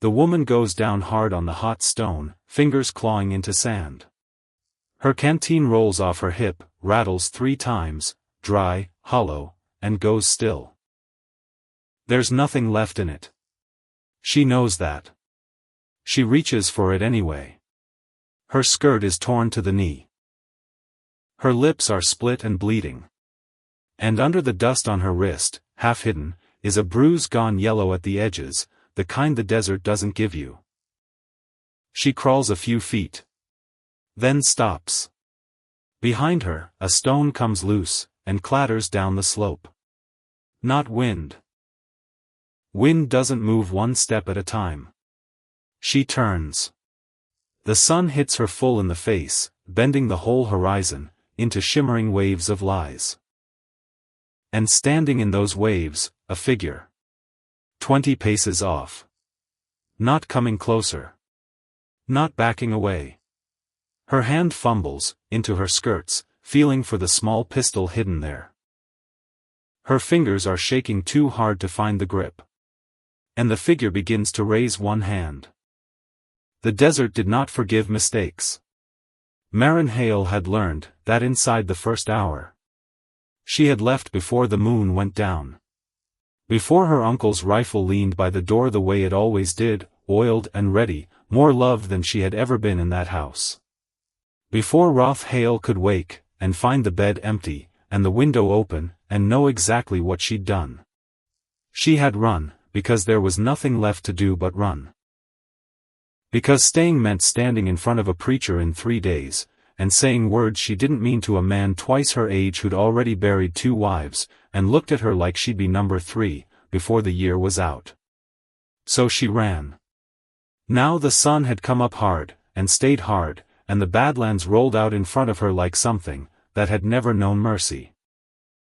The woman goes down hard on the hot stone, fingers clawing into sand. Her canteen rolls off her hip, rattles 3 times, dry, hollow, and goes still. There's nothing left in it. She knows that. She reaches for it anyway. Her skirt is torn to the knee. Her lips are split and bleeding. And under the dust on her wrist, half hidden, is a bruise gone yellow at the edges, the kind the desert doesn't give you. She crawls a few feet. Then stops. Behind her, a stone comes loose, and clatters down the slope. Not wind. Wind doesn't move 1 step at a time. She turns. The sun hits her full in the face, bending the whole horizon, into shimmering waves of lies. And standing in those waves, a figure. 20 paces off. Not coming closer. Not backing away. Her hand fumbles, into her skirts, feeling for the small pistol hidden there. Her fingers are shaking too hard to find the grip. And the figure begins to raise one hand. The desert did not forgive mistakes. Maren Hale had learned that inside the first hour. She had left before the moon went down. Before her uncle's rifle leaned by the door the way it always did, oiled and ready, more loved than she had ever been in that house. Before Roth Hale could wake, and find the bed empty, and the window open, and know exactly what she'd done. She had run, because there was nothing left to do but run. Because staying meant standing in front of a preacher in 3 days, and saying words she didn't mean to a man twice her age who'd already buried 2 wives, and looked at her like she'd be number 3, before the year was out. So she ran. Now the sun had come up hard, and stayed hard, and the Badlands rolled out in front of her like something that had never known mercy.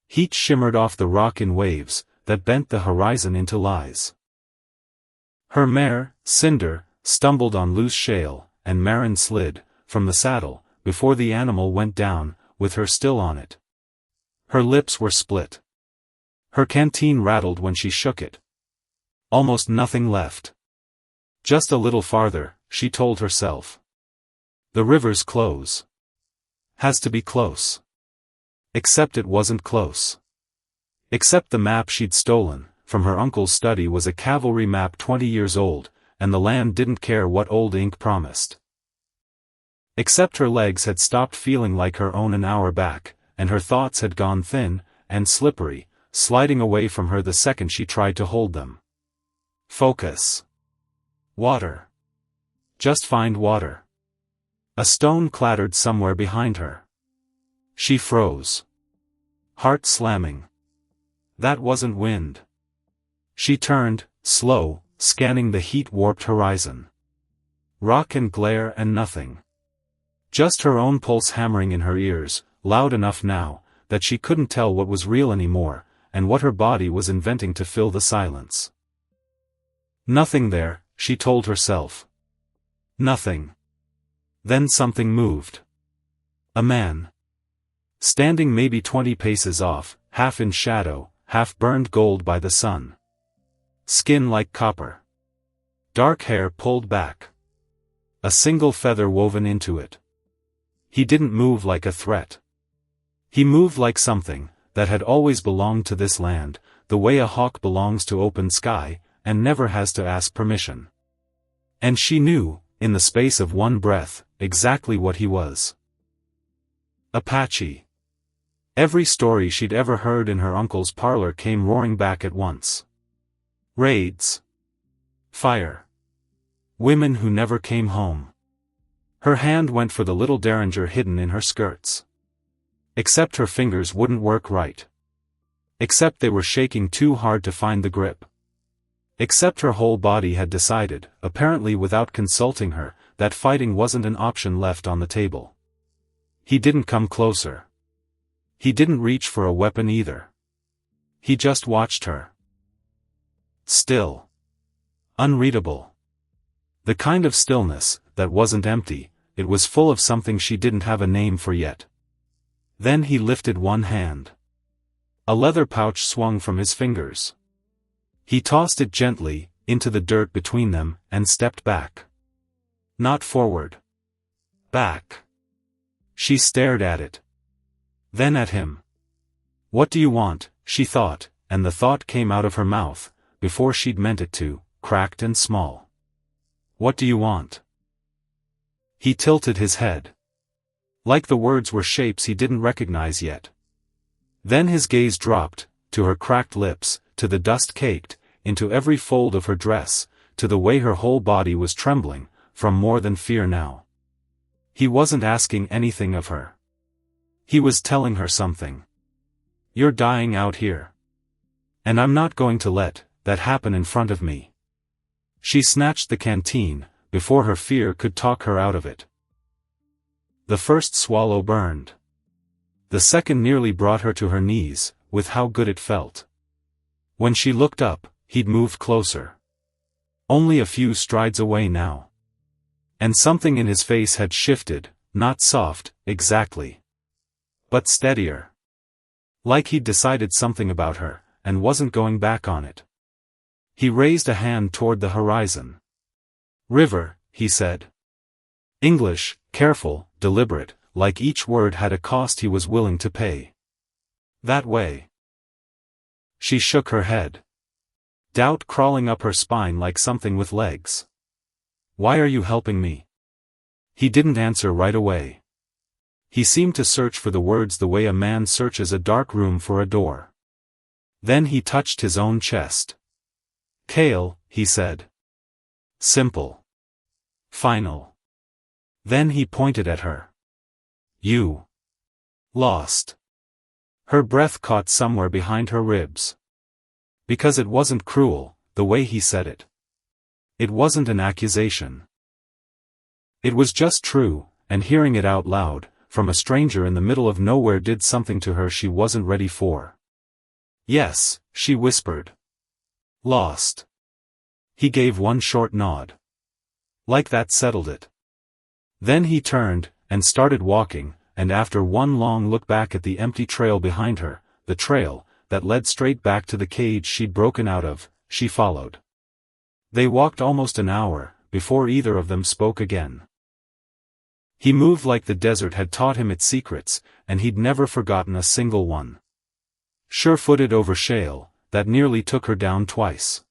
Heat shimmered off the rock in waves that bent the horizon into lies. Her mare, Cinder, stumbled on loose shale, and Maren slid from the saddle before the animal went down, with her still on it. Her lips were split. Her canteen rattled when she shook it. Almost nothing left. Just a little farther, she told herself. The river's close. Has to be close. Except it wasn't close. Except the map she'd stolen from her uncle's study was a cavalry map 20 years old, and the land didn't care what old ink promised. Except her legs had stopped feeling like her own an hour back, and her thoughts had gone thin and slippery, sliding away from her the second she tried to hold them. Focus. Water. Just find water. A stone clattered somewhere behind her. She froze. Heart slamming. That wasn't wind. She turned, slow, scanning the heat-warped horizon. Rock and glare and nothing. Just her own pulse hammering in her ears, loud enough now, that she couldn't tell what was real anymore, and what her body was inventing to fill the silence. Nothing there, she told herself. Nothing. Then something moved. A man. Standing maybe 20 paces off, half in shadow, half burned gold by the sun. Skin like copper. Dark hair pulled back. A single feather woven into it. He didn't move like a threat. He moved like something that had always belonged to this land, the way a hawk belongs to open sky, and never has to ask permission. And she knew, in the space of one breath, exactly what he was. Apache. Every story she'd ever heard in her uncle's parlor came roaring back at once. Raids. Fire. Women who never came home. Her hand went for the little derringer hidden in her skirts. Except her fingers wouldn't work right. Except they were shaking too hard to find the grip. Except her whole body had decided, apparently without consulting her, that fighting wasn't an option left on the table. He didn't come closer. He didn't reach for a weapon either. He just watched her. Still. Unreadable. The kind of stillness that wasn't empty, it was full of something she didn't have a name for yet. Then he lifted one hand. A leather pouch swung from his fingers. He tossed it gently, into the dirt between them, and stepped back. Not forward. Back. She stared at it. Then at him. What do you want, she thought, and the thought came out of her mouth, before she'd meant it to, cracked and small. What do you want? He tilted his head. Like the words were shapes he didn't recognize yet. Then his gaze dropped, to her cracked lips, to the dust caked, into every fold of her dress, to the way her whole body was trembling, from more than fear now. He wasn't asking anything of her. He was telling her something. You're dying out here. And I'm not going to let that happen in front of me. She snatched the canteen, before her fear could talk her out of it. The first swallow burned. The second nearly brought her to her knees, with how good it felt. When she looked up, he'd moved closer. Only a few strides away now. And something in his face had shifted, not soft, exactly. But steadier. Like he'd decided something about her, and wasn't going back on it. He raised a hand toward the horizon. River, he said. English, careful, deliberate, like each word had a cost he was willing to pay. That way. She shook her head. Doubt crawling up her spine like something with legs. Why are you helping me? He didn't answer right away. He seemed to search for the words the way a man searches a dark room for a door. Then he touched his own chest. Kale, he said. Simple. Final. Then he pointed at her. You. Lost. Her breath caught somewhere behind her ribs. Because it wasn't cruel, the way he said it. It wasn't an accusation. It was just true, and hearing it out loud, from a stranger in the middle of nowhere did something to her she wasn't ready for. Yes, she whispered. Lost. He gave one short nod. Like that settled it. Then he turned, and started walking, and after one long look back at the empty trail behind her, the trail, that led straight back to the cage she'd broken out of, she followed. They walked almost an hour, before either of them spoke again. He moved like the desert had taught him its secrets, and he'd never forgotten a single one. Sure-footed over shale, that nearly took her down twice.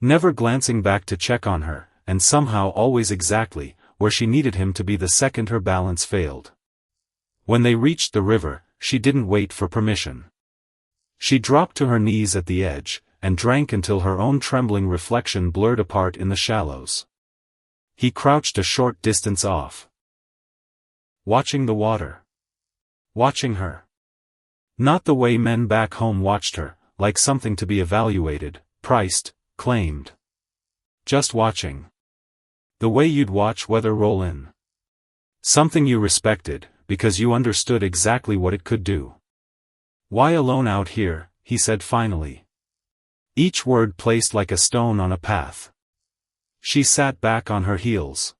Never glancing back to check on her, and somehow always exactly where she needed him to be the second her balance failed. When they reached the river, she didn't wait for permission. She dropped to her knees at the edge, and drank until her own trembling reflection blurred apart in the shallows. He crouched a short distance off. Watching the water. Watching her. Not the way men back home watched her, like something to be evaluated, priced, claimed. Just watching. The way you'd watch weather roll in. Something you respected, because you understood exactly what it could do. Why alone out here, he said finally. Each word placed like a stone on a path. She sat back on her heels.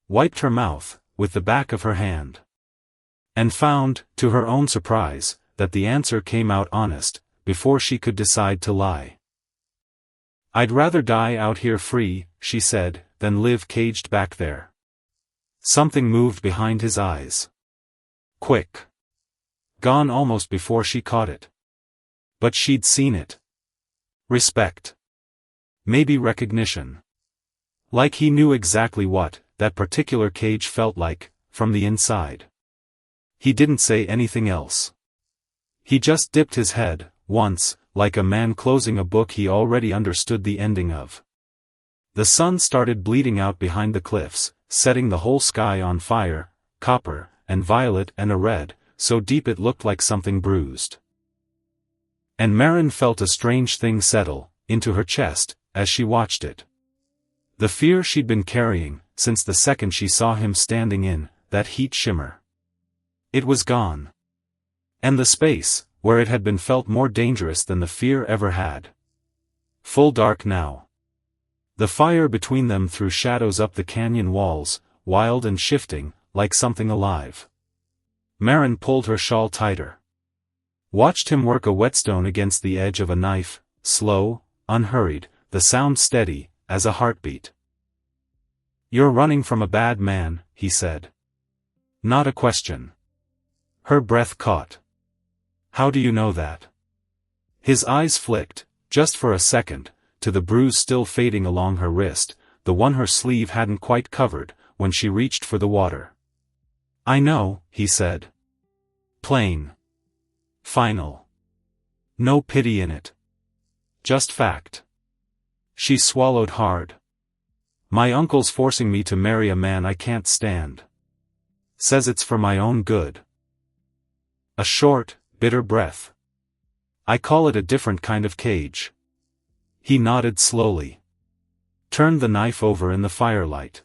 Wiped her mouth, with the back of her hand. And found, to her own surprise, that the answer came out honest, before she could decide to lie. I'd rather die out here free, she said, than live caged back there. Something moved behind his eyes. Quick. Gone almost before she caught it. But she'd seen it. Respect. Maybe recognition. Like he knew exactly what that particular cage felt like, from the inside. He didn't say anything else. He just dipped his head, once, like a man closing a book he already understood the ending of. The sun started bleeding out behind the cliffs, setting the whole sky on fire, copper, and violet and a red, so deep it looked like something bruised. And Maren felt a strange thing settle into her chest, as she watched it. The fear she'd been carrying, since the second she saw him standing in that heat shimmer. It was gone. And the space, where it had been felt more dangerous than the fear ever had. Full dark now. The fire between them threw shadows up the canyon walls, wild and shifting, like something alive. Maren pulled her shawl tighter. Watched him work a whetstone against the edge of a knife, slow, unhurried, the sound steady as a heartbeat. "You're running from a bad man," he said. "Not a question." Her breath caught. "How do you know that?" His eyes flicked, just for a second, to the bruise still fading along her wrist, the one her sleeve hadn't quite covered, when she reached for the water. "I know," he said. Plain. Final. No pity in it. Just fact. She swallowed hard. "My uncle's forcing me to marry a man I can't stand. Says it's for my own good." A short, bitter breath. "I call it a different kind of cage." He nodded slowly. Turned the knife over in the firelight.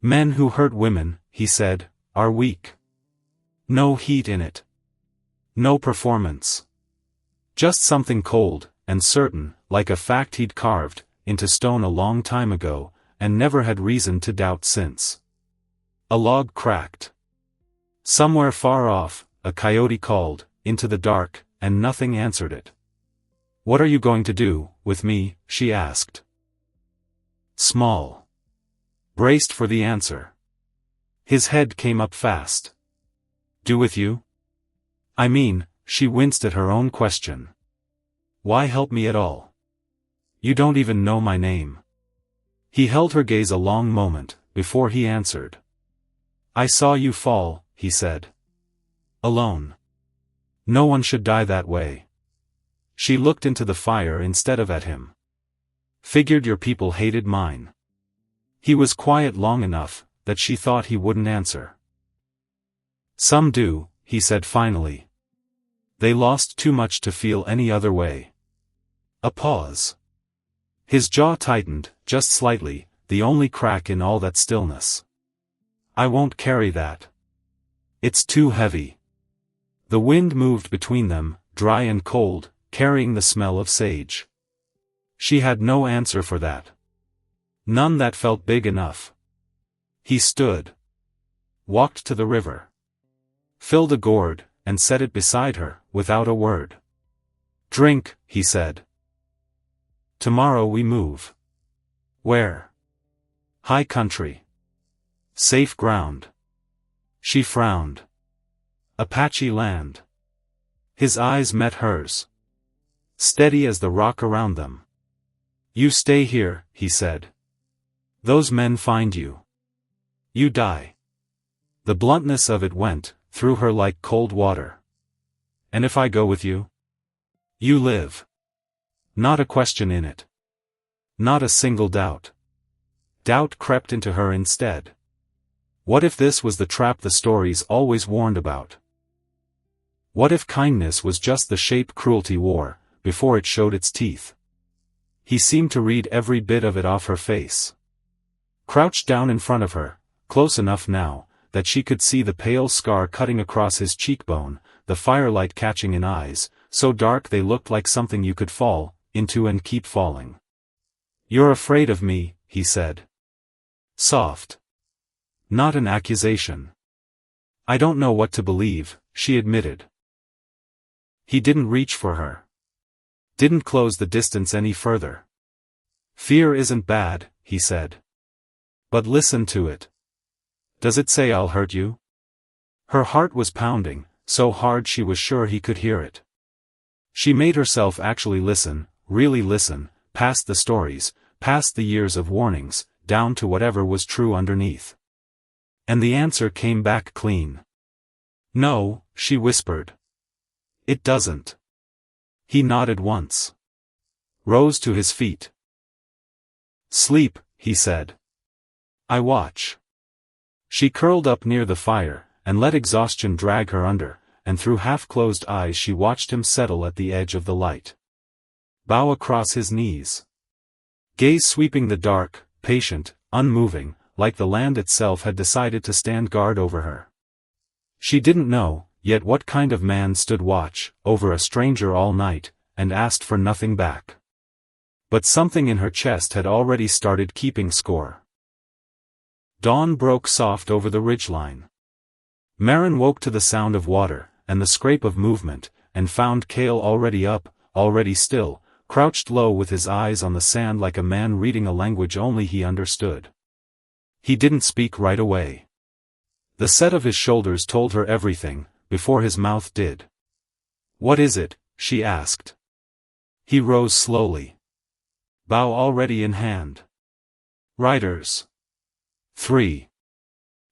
"Men who hurt women," he said, "are weak. No heat in it. No performance. Just something cold, and certain, like a fact he'd carved into stone a long time ago, and never had reason to doubt since." A log cracked. Somewhere far off, a coyote called, into the dark, and nothing answered it. "What are you going to do, with me?" she asked. Small. Braced for the answer. His head came up fast. "Do with you?" "I mean," she winced at her own question. "Why help me at all? You don't even know my name." He held her gaze a long moment, before he answered. "I saw you fall," he said. "Alone. No one should die that way." She looked into the fire instead of at him. "Figured your people hated mine." He was quiet long enough, that she thought he wouldn't answer. "Some do," he said finally. "They lost too much to feel any other way." A pause. His jaw tightened, just slightly, the only crack in all that stillness. "I won't carry that. It's too heavy." The wind moved between them, dry and cold, carrying the smell of sage. She had no answer for that. None that felt big enough. He stood. Walked to the river. Filled a gourd, and set it beside her, without a word. "Drink," he said. "Tomorrow we move." "Where?" "High country. Safe ground." She frowned. "Apache land." His eyes met hers. Steady as the rock around them. "You stay here," he said. "Those men find you. You die." The bluntness of it went through her like cold water. "And if I go with you?" "You live." Not a question in it. Not a single doubt. Doubt crept into her instead. What if this was the trap the stories always warned about? What if kindness was just the shape cruelty wore, before it showed its teeth? He seemed to read every bit of it off her face. Crouched down in front of her, close enough now, that she could see the pale scar cutting across his cheekbone, the firelight catching in eyes, so dark they looked like something you could fall into and keep falling. "You're afraid of me," he said. Soft. Not an accusation. "I don't know what to believe," she admitted. He didn't reach for her. Didn't close the distance any further. "Fear isn't bad," he said. "But listen to it. Does it say I'll hurt you?" Her heart was pounding, so hard she was sure he could hear it. She made herself actually listen, really listen, past the stories, past the years of warnings, down to whatever was true underneath. And the answer came back clean. "No," she whispered. "It doesn't." He nodded once. Rose to his feet. "Sleep," he said. "I watch." She curled up near the fire, and let exhaustion drag her under, and through half-closed eyes she watched him settle at the edge of the light. Bow across his knees. Gaze sweeping the dark, patient, unmoving, like the land itself had decided to stand guard over her. She didn't know, yet what kind of man stood watch, over a stranger all night, and asked for nothing back. But something in her chest had already started keeping score. Dawn broke soft over the ridgeline. Maren woke to the sound of water, and the scrape of movement, and found Kale already up, already still, crouched low with his eyes on the sand like a man reading a language only he understood. He didn't speak right away. The set of his shoulders told her everything, before his mouth did. "What is it?" she asked. He rose slowly. Bow already in hand. "Riders. 3.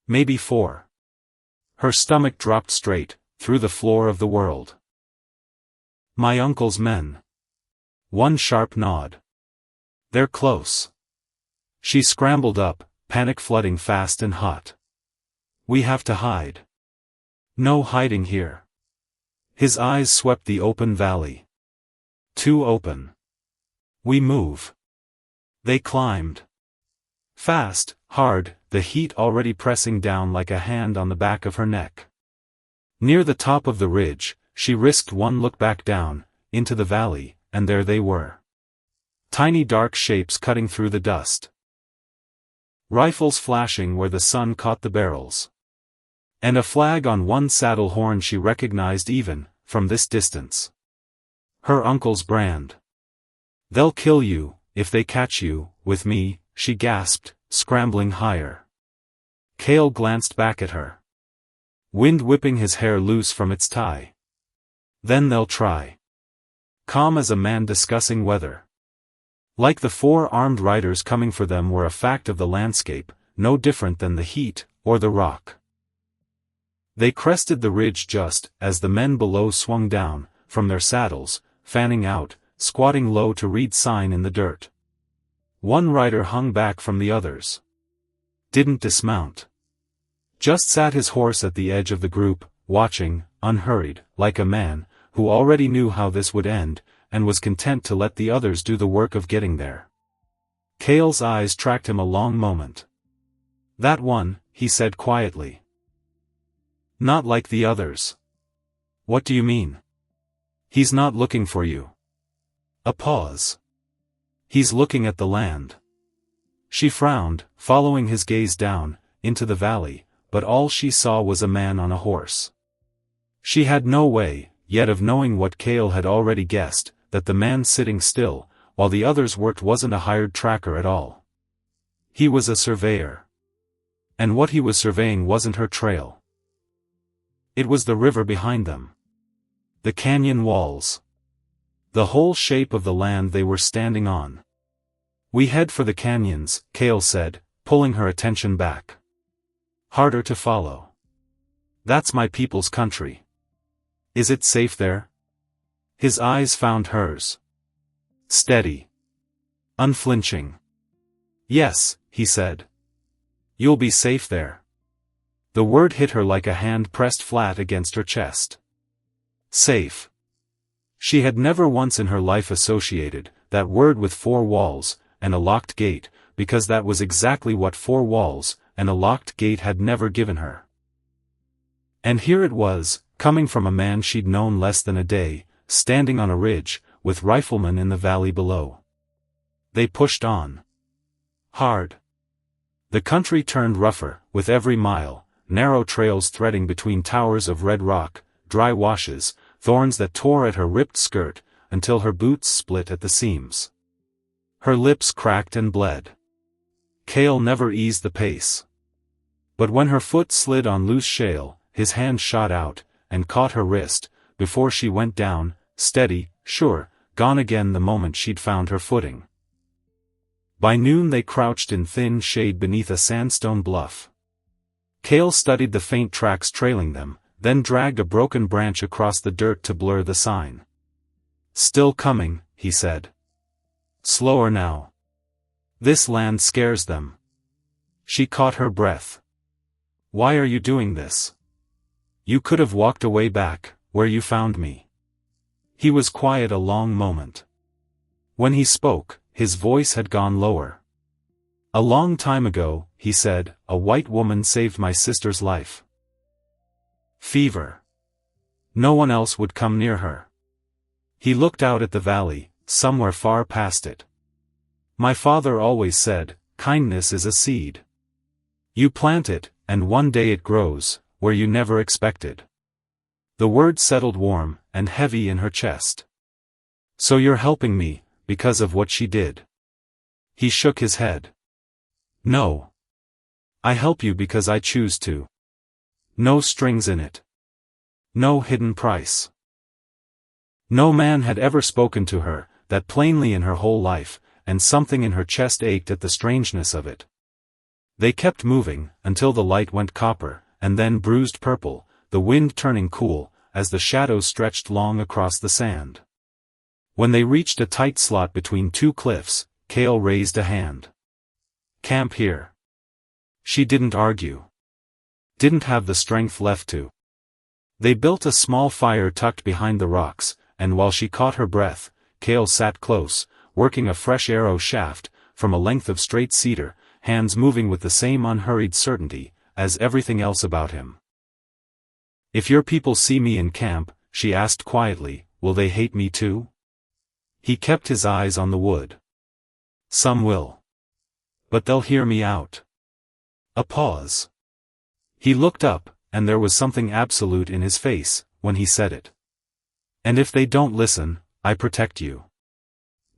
Maybe 4. Her stomach dropped straight, through the floor of the world. "My uncle's men." One sharp nod. "They're close." She scrambled up, panic flooding fast and hot. "We have to hide." "No hiding here." His eyes swept the open valley. "Too open." "We move." They climbed. Fast, hard, the heat already pressing down like a hand on the back of her neck. Near the top of the ridge, she risked one look back down, into the valley, and there they were. Tiny dark shapes cutting through the dust. Rifles flashing where the sun caught the barrels. And a flag on one saddle horn she recognized even, from this distance. Her uncle's brand. "They'll kill you, if they catch you, with me," she gasped, scrambling higher. Kale glanced back at her. Wind whipping his hair loose from its tie. "Then they'll try." Calm as a man discussing weather. Like the 4 armed riders coming for them were a fact of the landscape, no different than the heat, or the rock. They crested the ridge just as the men below swung down, from their saddles, fanning out, squatting low to read sign in the dirt. One rider hung back from the others. Didn't dismount. Just sat his horse at the edge of the group, watching, unhurried, like a man, who already knew how this would end, and was content to let the others do the work of getting there. Kale's eyes tracked him a long moment. "That one," he said quietly. "Not like the others." "What do you mean?" "He's not looking for you." A pause. "He's looking at the land." She frowned, following his gaze down, into the valley, but all she saw was a man on a horse. She had no way, yet of knowing what Kale had already guessed, that the man sitting still, while the others worked wasn't a hired tracker at all. He was a surveyor. And what he was surveying wasn't her trail. It was the river behind them. The canyon walls. The whole shape of the land they were standing on. "We head for the canyons," Kale said, pulling her attention back. "Harder to follow." "That's my people's country." "Is it safe there?" His eyes found hers. Steady. Unflinching. "Yes," he said. "You'll be safe there." The word hit her like a hand pressed flat against her chest. Safe. She had never once in her life associated that word with 4 walls, and a locked gate, because that was exactly what 4 walls, and a locked gate had never given her. And here it was, coming from a man she'd known less than a day, standing on a ridge, with riflemen in the valley below. They pushed on. Hard. The country turned rougher, with every mile, narrow trails threading between towers of red rock, dry washes, thorns that tore at her ripped skirt, until her boots split at the seams. Her lips cracked and bled. Kale never eased the pace. But when her foot slid on loose shale, his hand shot out, and caught her wrist, before she went down, steady, sure, gone again the moment she'd found her footing. By noon they crouched in thin shade beneath a sandstone bluff. Kale studied the faint tracks trailing them, then dragged a broken branch across the dirt to blur the sign. "Still coming," he said. "Slower now. This land scares them." She caught her breath. "Why are you doing this? You could have walked away back, where you found me." He was quiet a long moment. When he spoke, his voice had gone lower. "A long time ago," he said, "a white woman saved my sister's life. Fever. No one else would come near her." He looked out at the valley, somewhere far past it. "My father always said, kindness is a seed. You plant it, and one day it grows, where you never expected." The word settled warm and heavy in her chest. "So you're helping me," because of what she did. He shook his head. No. I help you because I choose to. No strings in it. No hidden price. No man had ever spoken to her, that plainly in her whole life, and something in her chest ached at the strangeness of it. They kept moving, until the light went copper, and then bruised purple, the wind turning cool, as the shadows stretched long across the sand. When they reached a tight slot between two cliffs, Kale raised a hand. Camp here. She didn't argue. Didn't have the strength left to. They built a small fire tucked behind the rocks, and while she caught her breath, Kale sat close, working a fresh arrow shaft, from a length of straight cedar, hands moving with the same unhurried certainty, as everything else about him. If your people see me in camp, she asked quietly, will they hate me too? He kept his eyes on the wood. Some will. But they'll hear me out. A pause. He looked up, and there was something absolute in his face, when he said it. And if they don't listen, I protect you.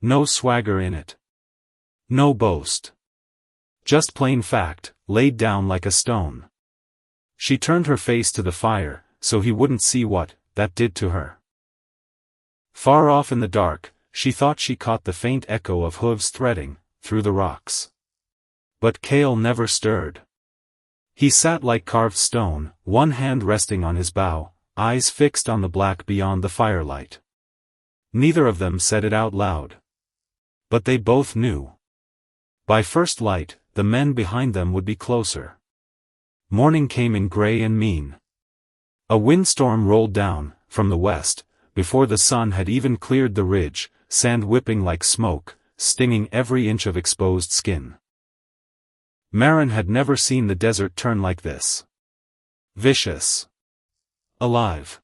No swagger in it. No boast. Just plain fact, laid down like a stone. She turned her face to the fire, so he wouldn't see what that did to her. Far off in the dark, she thought she caught the faint echo of hooves threading through the rocks. But Kale never stirred. He sat like carved stone, one hand resting on his bow, eyes fixed on the black beyond the firelight. Neither of them said it out loud. But they both knew. By first light, the men behind them would be closer. Morning came in gray and mean. A windstorm rolled down, from the west, before the sun had even cleared the ridge, sand whipping like smoke, stinging every inch of exposed skin. Maren had never seen the desert turn like this. Vicious. Alive.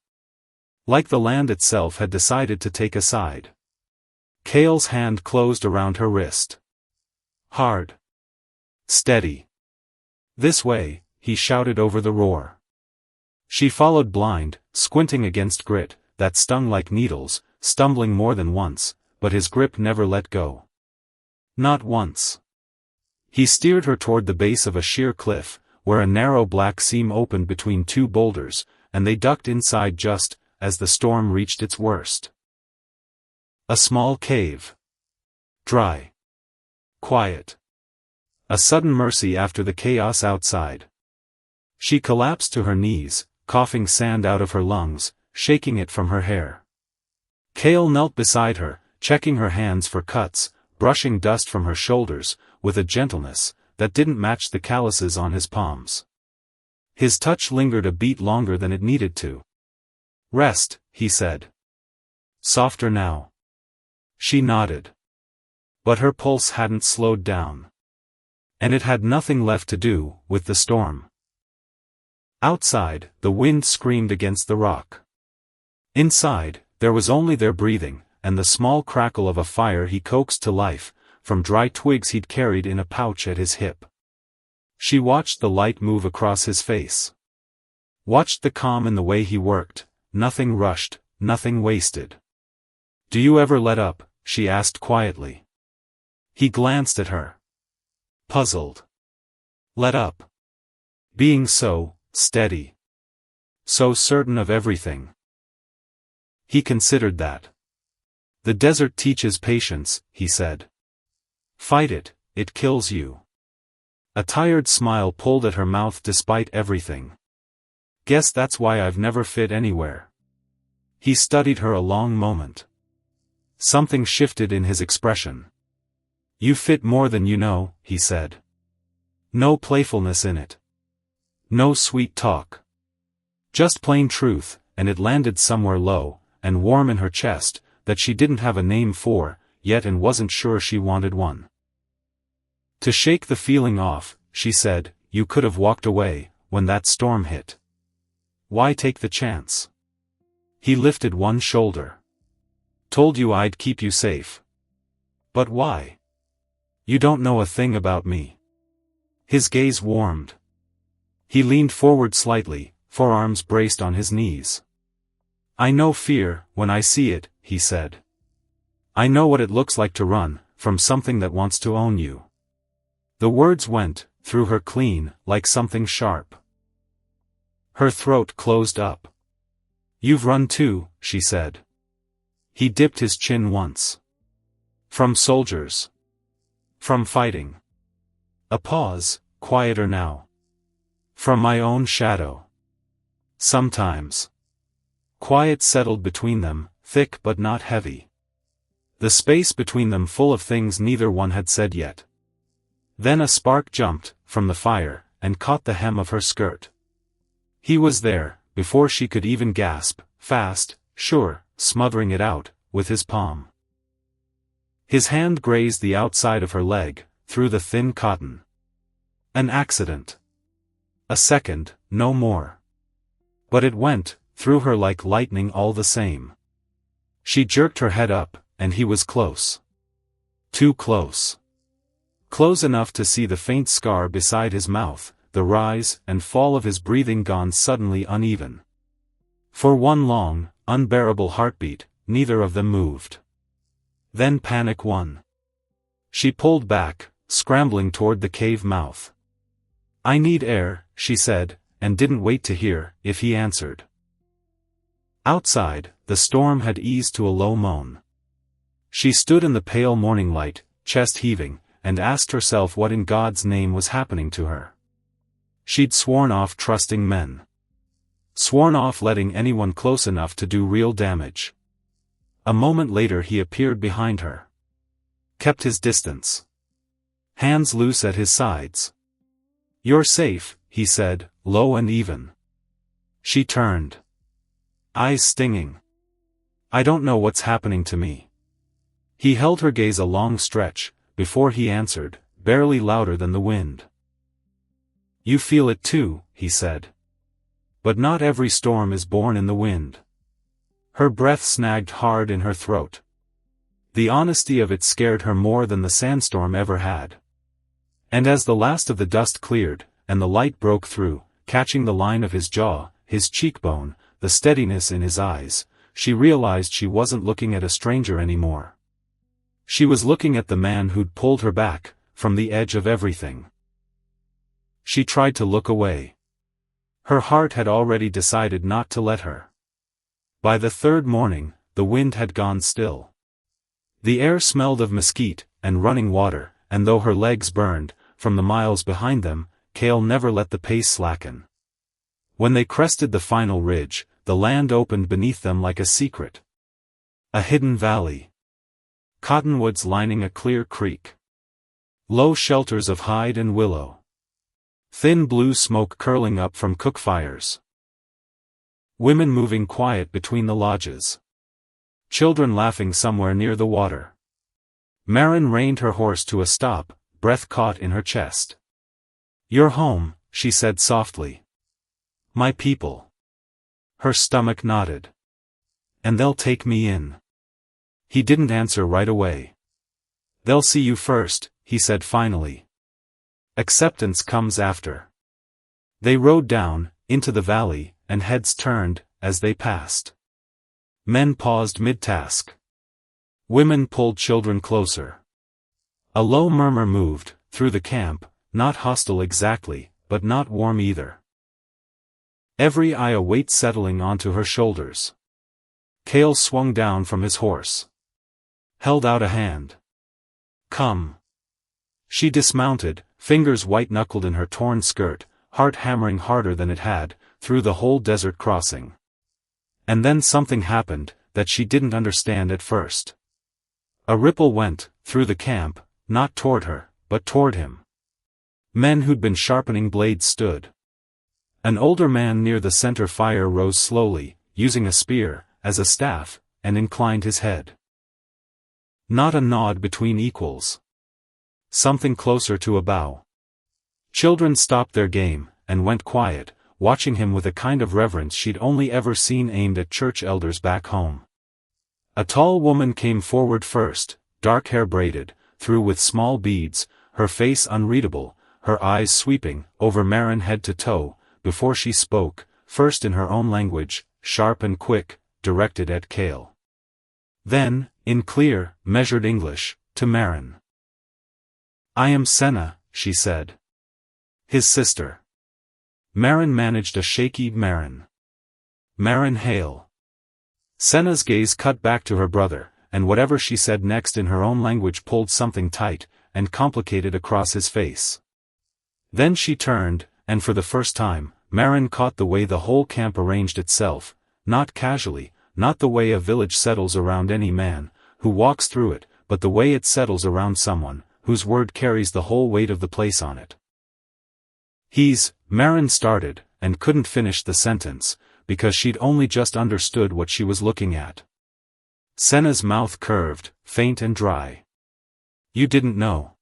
Like the land itself had decided to take a side. Kale's hand closed around her wrist. Hard. Steady. This way, he shouted over the roar. She followed blind, squinting against grit, that stung like needles, stumbling more than once, but his grip never let go. Not once. He steered her toward the base of a sheer cliff, where a narrow black seam opened between two boulders, and they ducked inside just as the storm reached its worst. A small cave. Dry. Quiet. A sudden mercy after the chaos outside. She collapsed to her knees, coughing sand out of her lungs, shaking it from her hair. Kale knelt beside her, checking her hands for cuts, brushing dust from her shoulders, with a gentleness that didn't match the calluses on his palms. His touch lingered a beat longer than it needed to. Rest, he said. Softer now. She nodded. But her pulse hadn't slowed down. And it had nothing left to do with the storm. Outside, the wind screamed against the rock. Inside, there was only their breathing, and the small crackle of a fire he coaxed to life, from dry twigs he'd carried in a pouch at his hip. She watched the light move across his face. Watched the calm in the way he worked, nothing rushed, nothing wasted. Do you ever let up? She asked quietly. He glanced at her. Puzzled. Let up. Being so steady. So certain of everything. He considered that. The desert teaches patience, he said. Fight it, it kills you. A tired smile pulled at her mouth despite everything. Guess that's why I've never fit anywhere. He studied her a long moment. Something shifted in his expression. You fit more than you know, he said. No playfulness in it. No sweet talk. Just plain truth, and it landed somewhere low, and warm in her chest, that she didn't have a name for, yet and wasn't sure she wanted one. To shake the feeling off, she said, you could have walked away, when that storm hit. Why take the chance? He lifted one shoulder. Told you I'd keep you safe. But why? You don't know a thing about me. His gaze warmed. He leaned forward slightly, forearms braced on his knees. I know fear, when I see it, he said. I know what it looks like to run from something that wants to own you. The words went through her clean, like something sharp. Her throat closed up. You've run too, she said. He dipped his chin once. From soldiers. From fighting. A pause, quieter now. From my own shadow. Sometimes. Quiet settled between them, thick but not heavy. The space between them full of things neither one had said yet. Then a spark jumped from the fire and caught the hem of her skirt. He was there, before she could even gasp, fast, sure, smothering it out with his palm. His hand grazed the outside of her leg, through the thin cotton. An accident. A second, no more. But it went through her like lightning all the same. She jerked her head up, and he was close. Too close. Close enough to see the faint scar beside his mouth, the rise and fall of his breathing gone suddenly uneven. For one long, unbearable heartbeat, neither of them moved. Then panic won. She pulled back, scrambling toward the cave mouth. I need air, she said, and didn't wait to hear if he answered. Outside, the storm had eased to a low moan. She stood in the pale morning light, chest heaving, and asked herself what in God's name was happening to her. She'd sworn off trusting men. Sworn off letting anyone close enough to do real damage. A moment later he appeared behind her. Kept his distance. Hands loose at his sides. You're safe, he said, low and even. She turned. Eyes stinging. I don't know what's happening to me. He held her gaze a long stretch, before he answered, barely louder than the wind. You feel it too, he said. But not every storm is born in the wind. Her breath snagged hard in her throat. The honesty of it scared her more than the sandstorm ever had. And as the last of the dust cleared, and the light broke through, catching the line of his jaw, his cheekbone, the steadiness in his eyes, she realized she wasn't looking at a stranger anymore. She was looking at the man who'd pulled her back, from the edge of everything. She tried to look away. Her heart had already decided not to let her. By the third morning, the wind had gone still. The air smelled of mesquite and running water, and though her legs burned, from the miles behind them, Kale never let the pace slacken. When they crested the final ridge, the land opened beneath them like a secret. A hidden valley. Cottonwoods lining a clear creek. Low shelters of hide and willow. Thin blue smoke curling up from cook fires. Women moving quiet between the lodges. Children laughing somewhere near the water. Maren reined her horse to a stop, breath caught in her chest. You're home, she said softly. My people. Her stomach nodded. And they'll take me in. He didn't answer right away. They'll see you first, he said finally. Acceptance comes after. They rode down, into the valley, and heads turned, as they passed. Men paused mid-task. Women pulled children closer. A low murmur moved, through the camp, not hostile exactly, but not warm either. Every eye a weight settling onto her shoulders. Kale swung down from his horse. Held out a hand. Come. She dismounted, fingers white-knuckled in her torn skirt, heart hammering harder than it had, through the whole desert crossing. And then something happened, that she didn't understand at first. A ripple went, through the camp, not toward her, but toward him. Men who'd been sharpening blades stood. An older man near the center fire rose slowly, using a spear, as a staff, and inclined his head. Not a nod between equals. Something closer to a bow. Children stopped their game, and went quiet, watching him with a kind of reverence she'd only ever seen aimed at church elders back home. A tall woman came forward first, dark hair braided, through with small beads, her face unreadable, her eyes sweeping, over Maren head to toe, before she spoke, first in her own language, sharp and quick, directed at Kale. Then, in clear, measured English, to Maren. "I am Senna," she said. "His sister." Maren managed a shaky Maren Hale. Senna's gaze cut back to her brother, and whatever she said next in her own language pulled something tight and complicated across his face. Then she turned, and for the first time, Maren caught the way the whole camp arranged itself, not casually, not the way a village settles around any man who walks through it, but the way it settles around someone whose word carries the whole weight of the place on it. Maren started, and couldn't finish the sentence, because she'd only just understood what she was looking at. Senna's mouth curved, faint and dry. "You didn't know?"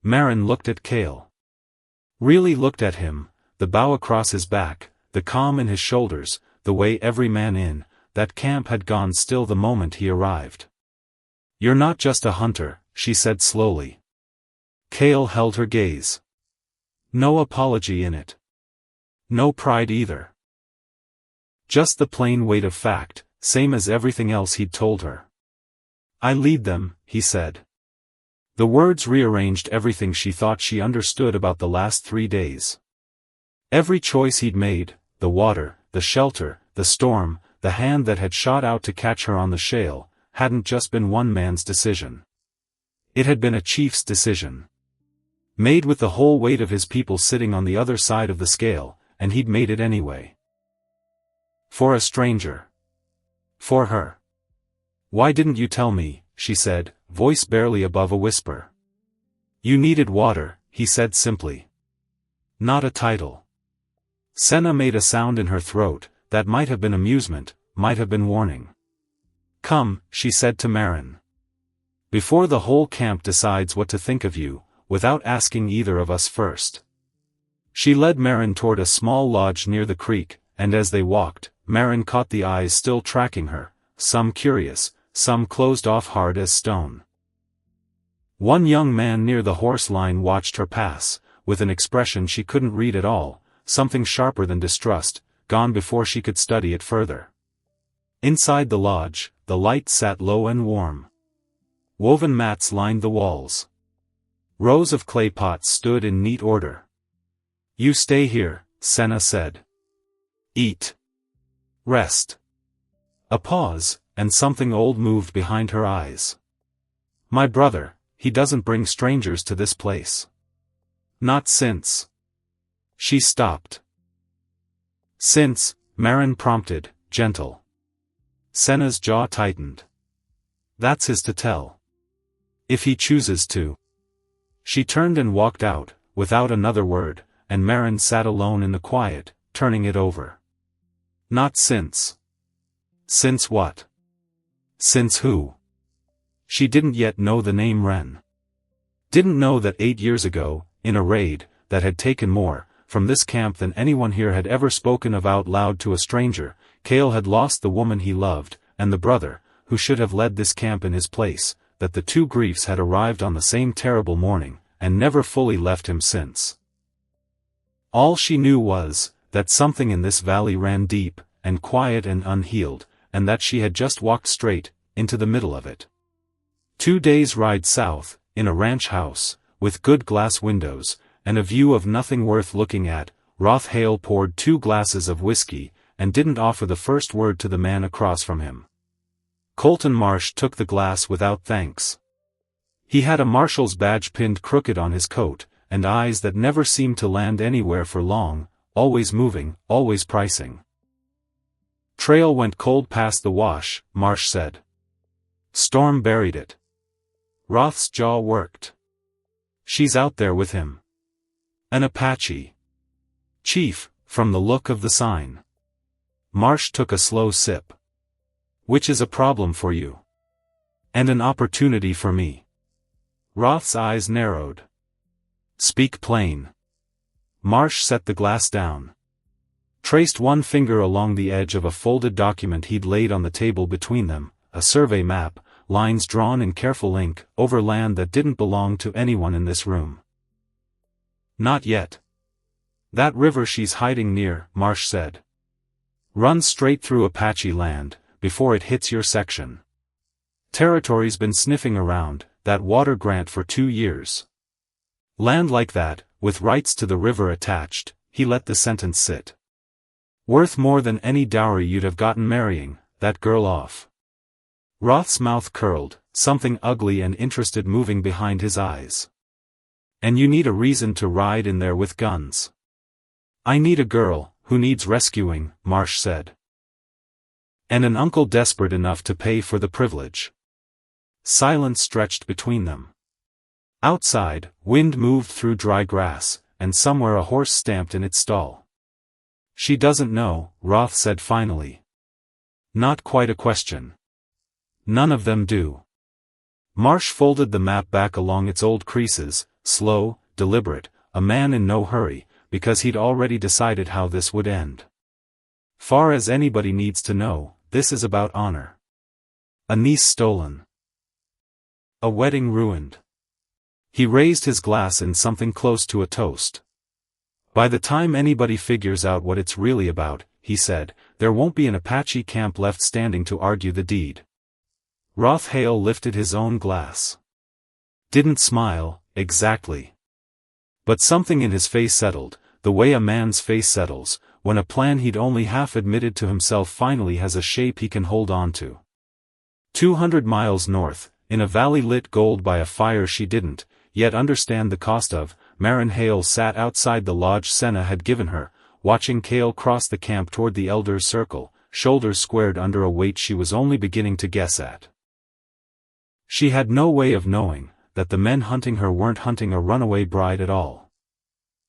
Maren looked at Kale. Really looked at him, the bow across his back, the calm in his shoulders, the way every man in that camp had gone still the moment he arrived. "You're not just a hunter," she said slowly. Kale held her gaze. No apology in it. No pride either. Just the plain weight of fact, same as everything else he'd told her. "I lead them," he said. The words rearranged everything she thought she understood about the last 3 days. Every choice he'd made, the water, the shelter, the storm, the hand that had shot out to catch her on the shale, hadn't just been one man's decision. It had been a chief's decision. Made with the whole weight of his people sitting on the other side of the scale, and he'd made it anyway. For a stranger. For her. "Why didn't you tell me?" she said, voice barely above a whisper. "You needed water," he said simply. "Not a title." Senna made a sound in her throat, that might have been amusement, might have been warning. "Come," she said to Maren. "Before the whole camp decides what to think of you, without asking either of us first." She led Maren toward a small lodge near the creek, and as they walked, Maren caught the eyes still tracking her, some curious, some closed off hard as stone. One young man near the horse line watched her pass, with an expression she couldn't read at all, something sharper than distrust, gone before she could study it further. Inside the lodge, the light sat low and warm. Woven mats lined the walls. Rows of clay pots stood in neat order. "You stay here," Senna said. "Eat. Rest." A pause, and something old moved behind her eyes. "My brother, he doesn't bring strangers to this place." "Not since." She stopped. "Since," Maren prompted, gentle. Senna's jaw tightened. "That's his to tell. If he chooses to." She turned and walked out, without another word, and Maren sat alone in the quiet, turning it over. "Not since." Since what? Since who? She didn't yet know the name Wren. Didn't know that 8 years ago, in a raid that had taken more from this camp than anyone here had ever spoken of out loud to a stranger, Kale had lost the woman he loved, and the brother, who should have led this camp in his place, that the two griefs had arrived on the same terrible morning, and never fully left him since. All she knew was, that something in this valley ran deep, and quiet and unhealed, and that she had just walked straight, into the middle of it. 2 days' ride south, in a ranch house, with good glass windows, and a view of nothing worth looking at, Hale poured 2 glasses of whiskey, and didn't offer the first word to the man across from him. Colton Marsh took the glass without thanks. He had a marshal's badge pinned crooked on his coat, and eyes that never seemed to land anywhere for long, always moving, always pricing. "Trail went cold past the wash," Marsh said. "Storm buried it." Roth's jaw worked. "She's out there with him." "An Apache chief, from the look of the sign." Marsh took a slow sip. "Which is a problem for you. And an opportunity for me." Roth's eyes narrowed. "Speak plain." Marsh set the glass down. Traced one finger along the edge of a folded document he'd laid on the table between them, a survey map, lines drawn in careful ink, over land that didn't belong to anyone in this room. "Not yet. That river she's hiding near," Marsh said, "runs straight through Apache land, before it hits your section. Territory's been sniffing around, that water grant for 2 years. Land like that, with rights to the river attached, he let the sentence sit. Worth more than any dowry you'd have gotten marrying that girl off. Roth's mouth curled, something ugly and interested moving behind his eyes. And you need a reason to ride in there with guns. I need a girl, who needs rescuing, Marsh said. And an uncle desperate enough to pay for the privilege. Silence stretched between them. Outside, wind moved through dry grass, and somewhere a horse stamped in its stall. She doesn't know, Roth said finally. Not quite a question. None of them do. Marsh folded the map back along its old creases, slow, deliberate, a man in no hurry, because he'd already decided how this would end. Far as anybody needs to know, this is about honor. A niece stolen. A wedding ruined. He raised his glass in something close to a toast. By the time anybody figures out what it's really about, he said, there won't be an Apache camp left standing to argue the deed. Hale lifted his own glass. Didn't smile, exactly. But something in his face settled, the way a man's face settles, when a plan he'd only half admitted to himself finally has a shape he can hold on to. 200 miles north, in a valley lit gold by a fire she didn't yet understand the cost of, Maren Hale sat outside the lodge Senna had given her, watching Kale cross the camp toward the elders' circle, shoulders squared under a weight she was only beginning to guess at. She had no way of knowing that the men hunting her weren't hunting a runaway bride at all.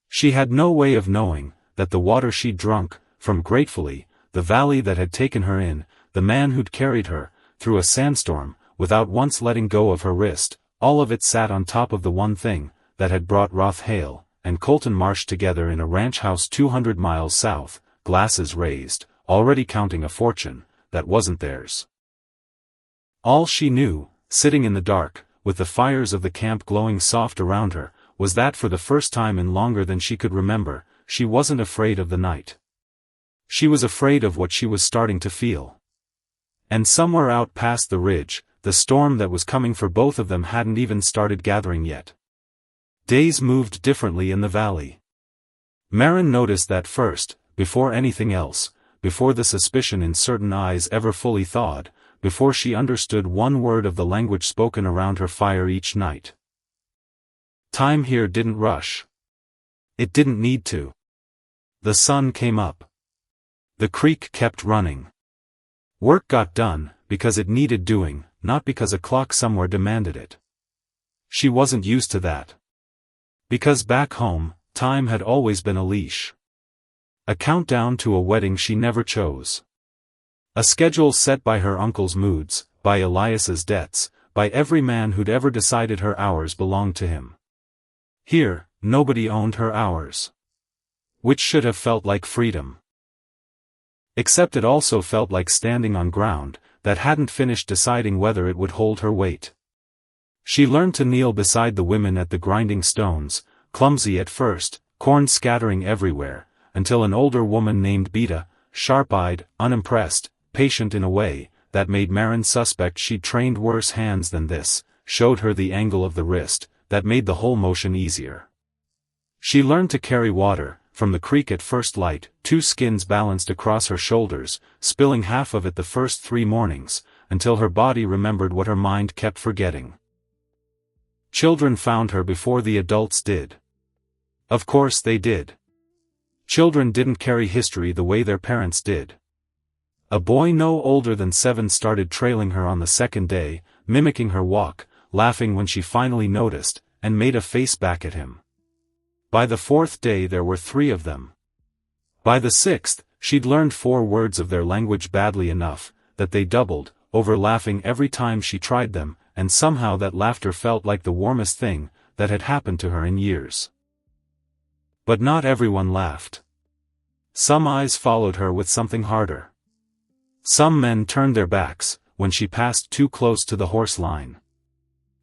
She had no way of knowing that the water she'd drunk, from gratefully, the valley that had taken her in, the man who'd carried her, through a sandstorm, without once letting go of her wrist, all of it sat on top of the one thing that had brought Hale and Colton Marsh together in a ranch house 200 miles south, glasses raised, already counting a fortune that wasn't theirs. All she knew, sitting in the dark, with the fires of the camp glowing soft around her, was that for the first time in longer than she could remember, she wasn't afraid of the night. She was afraid of what she was starting to feel. And somewhere out past the ridge, the storm that was coming for both of them hadn't even started gathering yet. Days moved differently in the valley. Maren noticed that first, before anything else, before the suspicion in certain eyes ever fully thawed, before she understood one word of the language spoken around her fire each night. Time here didn't rush. It didn't need to. The sun came up. The creek kept running. Work got done, because it needed doing, not because a clock somewhere demanded it. She wasn't used to that. Because back home, time had always been a leash. A countdown to a wedding she never chose. A schedule set by her uncle's moods, by Elias's debts, by every man who'd ever decided her hours belonged to him. Here, nobody owned her hours. Which should have felt like freedom. Except it also felt like standing on ground that hadn't finished deciding whether it would hold her weight. She learned to kneel beside the women at the grinding stones, clumsy at first, corn scattering everywhere, until an older woman named Beta, sharp-eyed, unimpressed, patient in a way that made Maren suspect she'd trained worse hands than this, showed her the angle of the wrist, that made the whole motion easier. She learned to carry water, from the creek at first light, 2 skins balanced across her shoulders, spilling half of it the first 3 mornings, until her body remembered what her mind kept forgetting. Children found her before the adults did. Of course they did. Children didn't carry history the way their parents did. A boy no older than 7 started trailing her on the second day, mimicking her walk, laughing when she finally noticed, and made a face back at him. By the 4th day there were 3 of them. By the 6th, she'd learned 4 words of their language badly enough, that they doubled, over laughing every time she tried them, and somehow that laughter felt like the warmest thing that had happened to her in years. But not everyone laughed. Some eyes followed her with something harder. Some men turned their backs, when she passed too close to the horse line.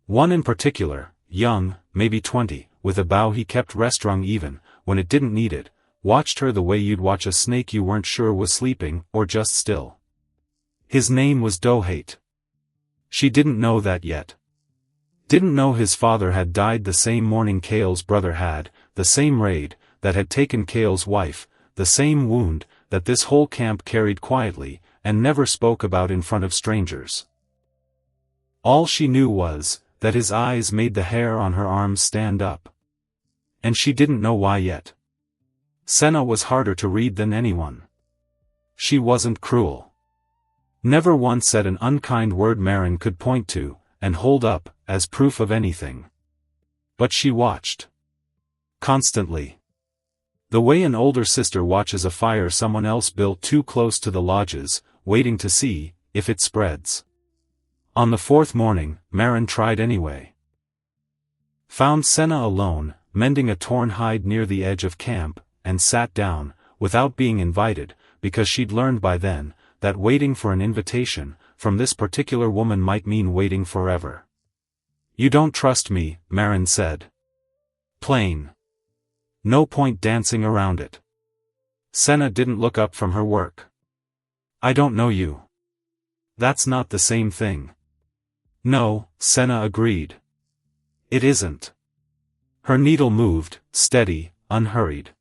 One in particular, young, maybe 20, with a bow he kept restrung even, when it didn't need it, watched her the way you'd watch a snake you weren't sure was sleeping, or just still. His name was Dohate. She didn't know that yet. Didn't know his father had died the same morning Kale's brother had, the same raid that had taken Kale's wife, the same wound that this whole camp carried quietly, and never spoke about in front of strangers. All she knew was that his eyes made the hair on her arms stand up. And she didn't know why yet. Senna was harder to read than anyone. She wasn't cruel. Never once said an unkind word Maren could point to, and hold up, as proof of anything. But she watched. Constantly. The way an older sister watches a fire someone else built too close to the lodges, waiting to see if it spreads. On the fourth morning, Maren tried anyway. Found Senna alone, mending a torn hide near the edge of camp, and sat down, without being invited, because she'd learned by then, that waiting for an invitation, from this particular woman might mean waiting forever. "You don't trust me," Maren said. Plain. No point dancing around it. Senna didn't look up from her work. "I don't know you." "That's not the same thing." "No," Senna agreed. "It isn't." Her needle moved, steady, unhurried.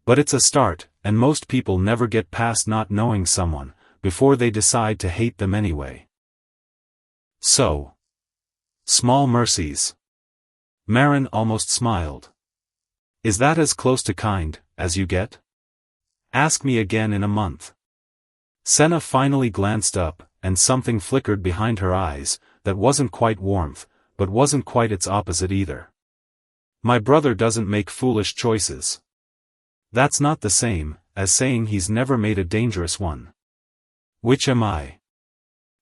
"But it's a start, and most people never get past not knowing someone, before they decide to hate them anyway. So. Small mercies." Maren almost smiled. "Is that as close to kind as you get? Ask me again in a month." Senna finally glanced up, and something flickered behind her eyes, that wasn't quite warmth, but wasn't quite its opposite either. "My brother doesn't make foolish choices. That's not the same as saying he's never made a dangerous one. Which am I?"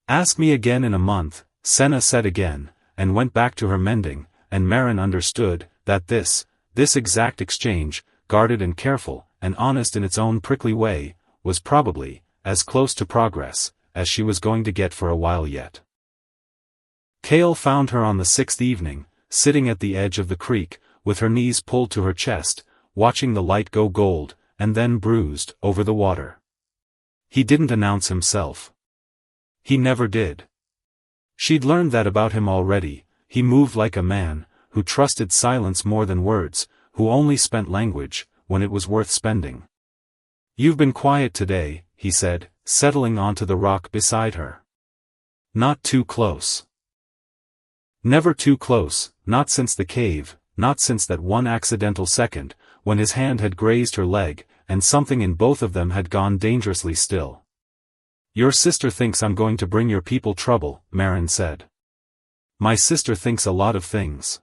"Ask me again in a month," Senna said again, and went back to her mending, and Maren understood that this exact exchange, guarded and careful, and honest in its own prickly way, was probably as close to progress as she was going to get for a while yet. Kale found her on the sixth evening, sitting at the edge of the creek, with her knees pulled to her chest, watching the light go gold, and then bruised, over the water. He didn't announce himself. He never did. She'd learned that about him already. He moved like a man, who trusted silence more than words, who only spent language when it was worth spending. "You've been quiet today," he said, settling onto the rock beside her. "Not too close." Never too close, not since the cave, not since that one accidental second, when his hand had grazed her leg, and something in both of them had gone dangerously still. "Your sister thinks I'm going to bring your people trouble," Maren said. "My sister thinks a lot of things."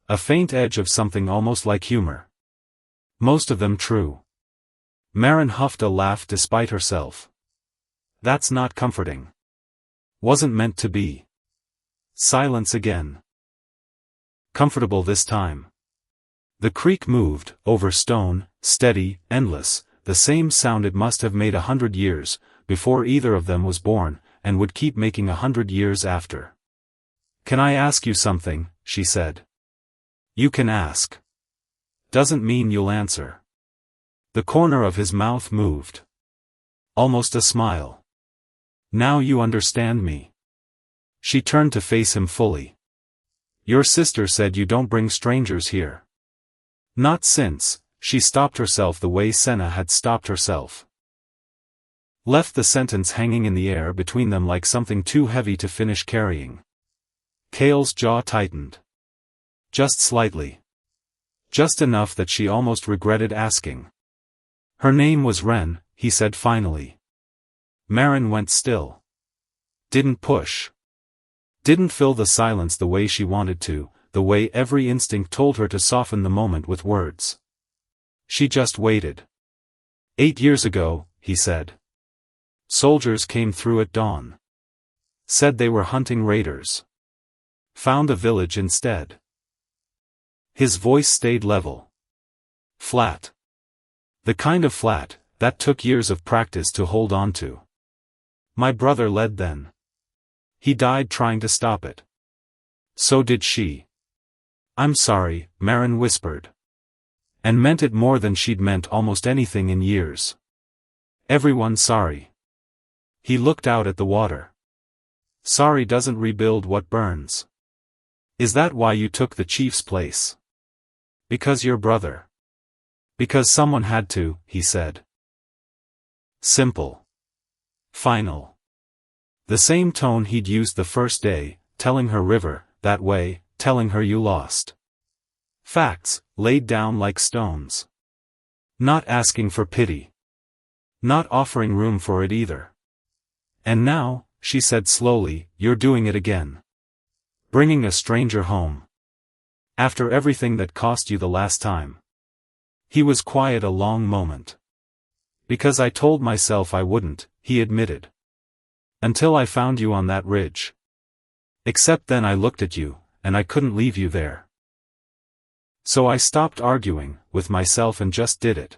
A faint edge of something almost like humor. "Most of them true." Maren huffed a laugh despite herself. "That's not comforting." "Wasn't meant to be." Silence again. Comfortable this time. The creek moved, over stone, steady, endless, the same sound it must have made 100 years, before either of them was born, and would keep making 100 years after. "Can I ask you something?" she said. "You can ask. Doesn't mean you'll answer." The corner of his mouth moved. Almost a smile. "Now you understand me." She turned to face him fully. "Your sister said you don't bring strangers here." Not since. She stopped herself the way Senna had stopped herself. Left the sentence hanging in the air between them like something too heavy to finish carrying. Kale's jaw tightened. Just slightly. Just enough that she almost regretted asking. "Her name was Wren," he said finally. Maren went still. Didn't push. Didn't fill the silence the way she wanted to, the way every instinct told her to soften the moment with words. She just waited. 8 years ago," he said. "Soldiers came through at dawn. Said they were hunting raiders. Found a village instead." His voice stayed level. Flat. The kind of flat that took years of practice to hold on to. "My brother led then. He died trying to stop it. So did she." "I'm sorry," Maren whispered. And meant it more than she'd meant almost anything in years. "Everyone's sorry." He looked out at the water. Sorry doesn't rebuild what burns. Is that why you took the chief's place? Because your brother. Because someone had to, he said. Simple. Final. The same tone he'd used the first day, telling her river, that way, telling her you lost. Facts, laid down like stones. Not asking for pity. Not offering room for it either. And now, she said slowly, you're doing it again. Bringing a stranger home. After everything that cost you the last time. He was quiet a long moment. Because I told myself I wouldn't, he admitted. Until I found you on that ridge. Except then I looked at you, and I couldn't leave you there. So I stopped arguing with myself and just did it.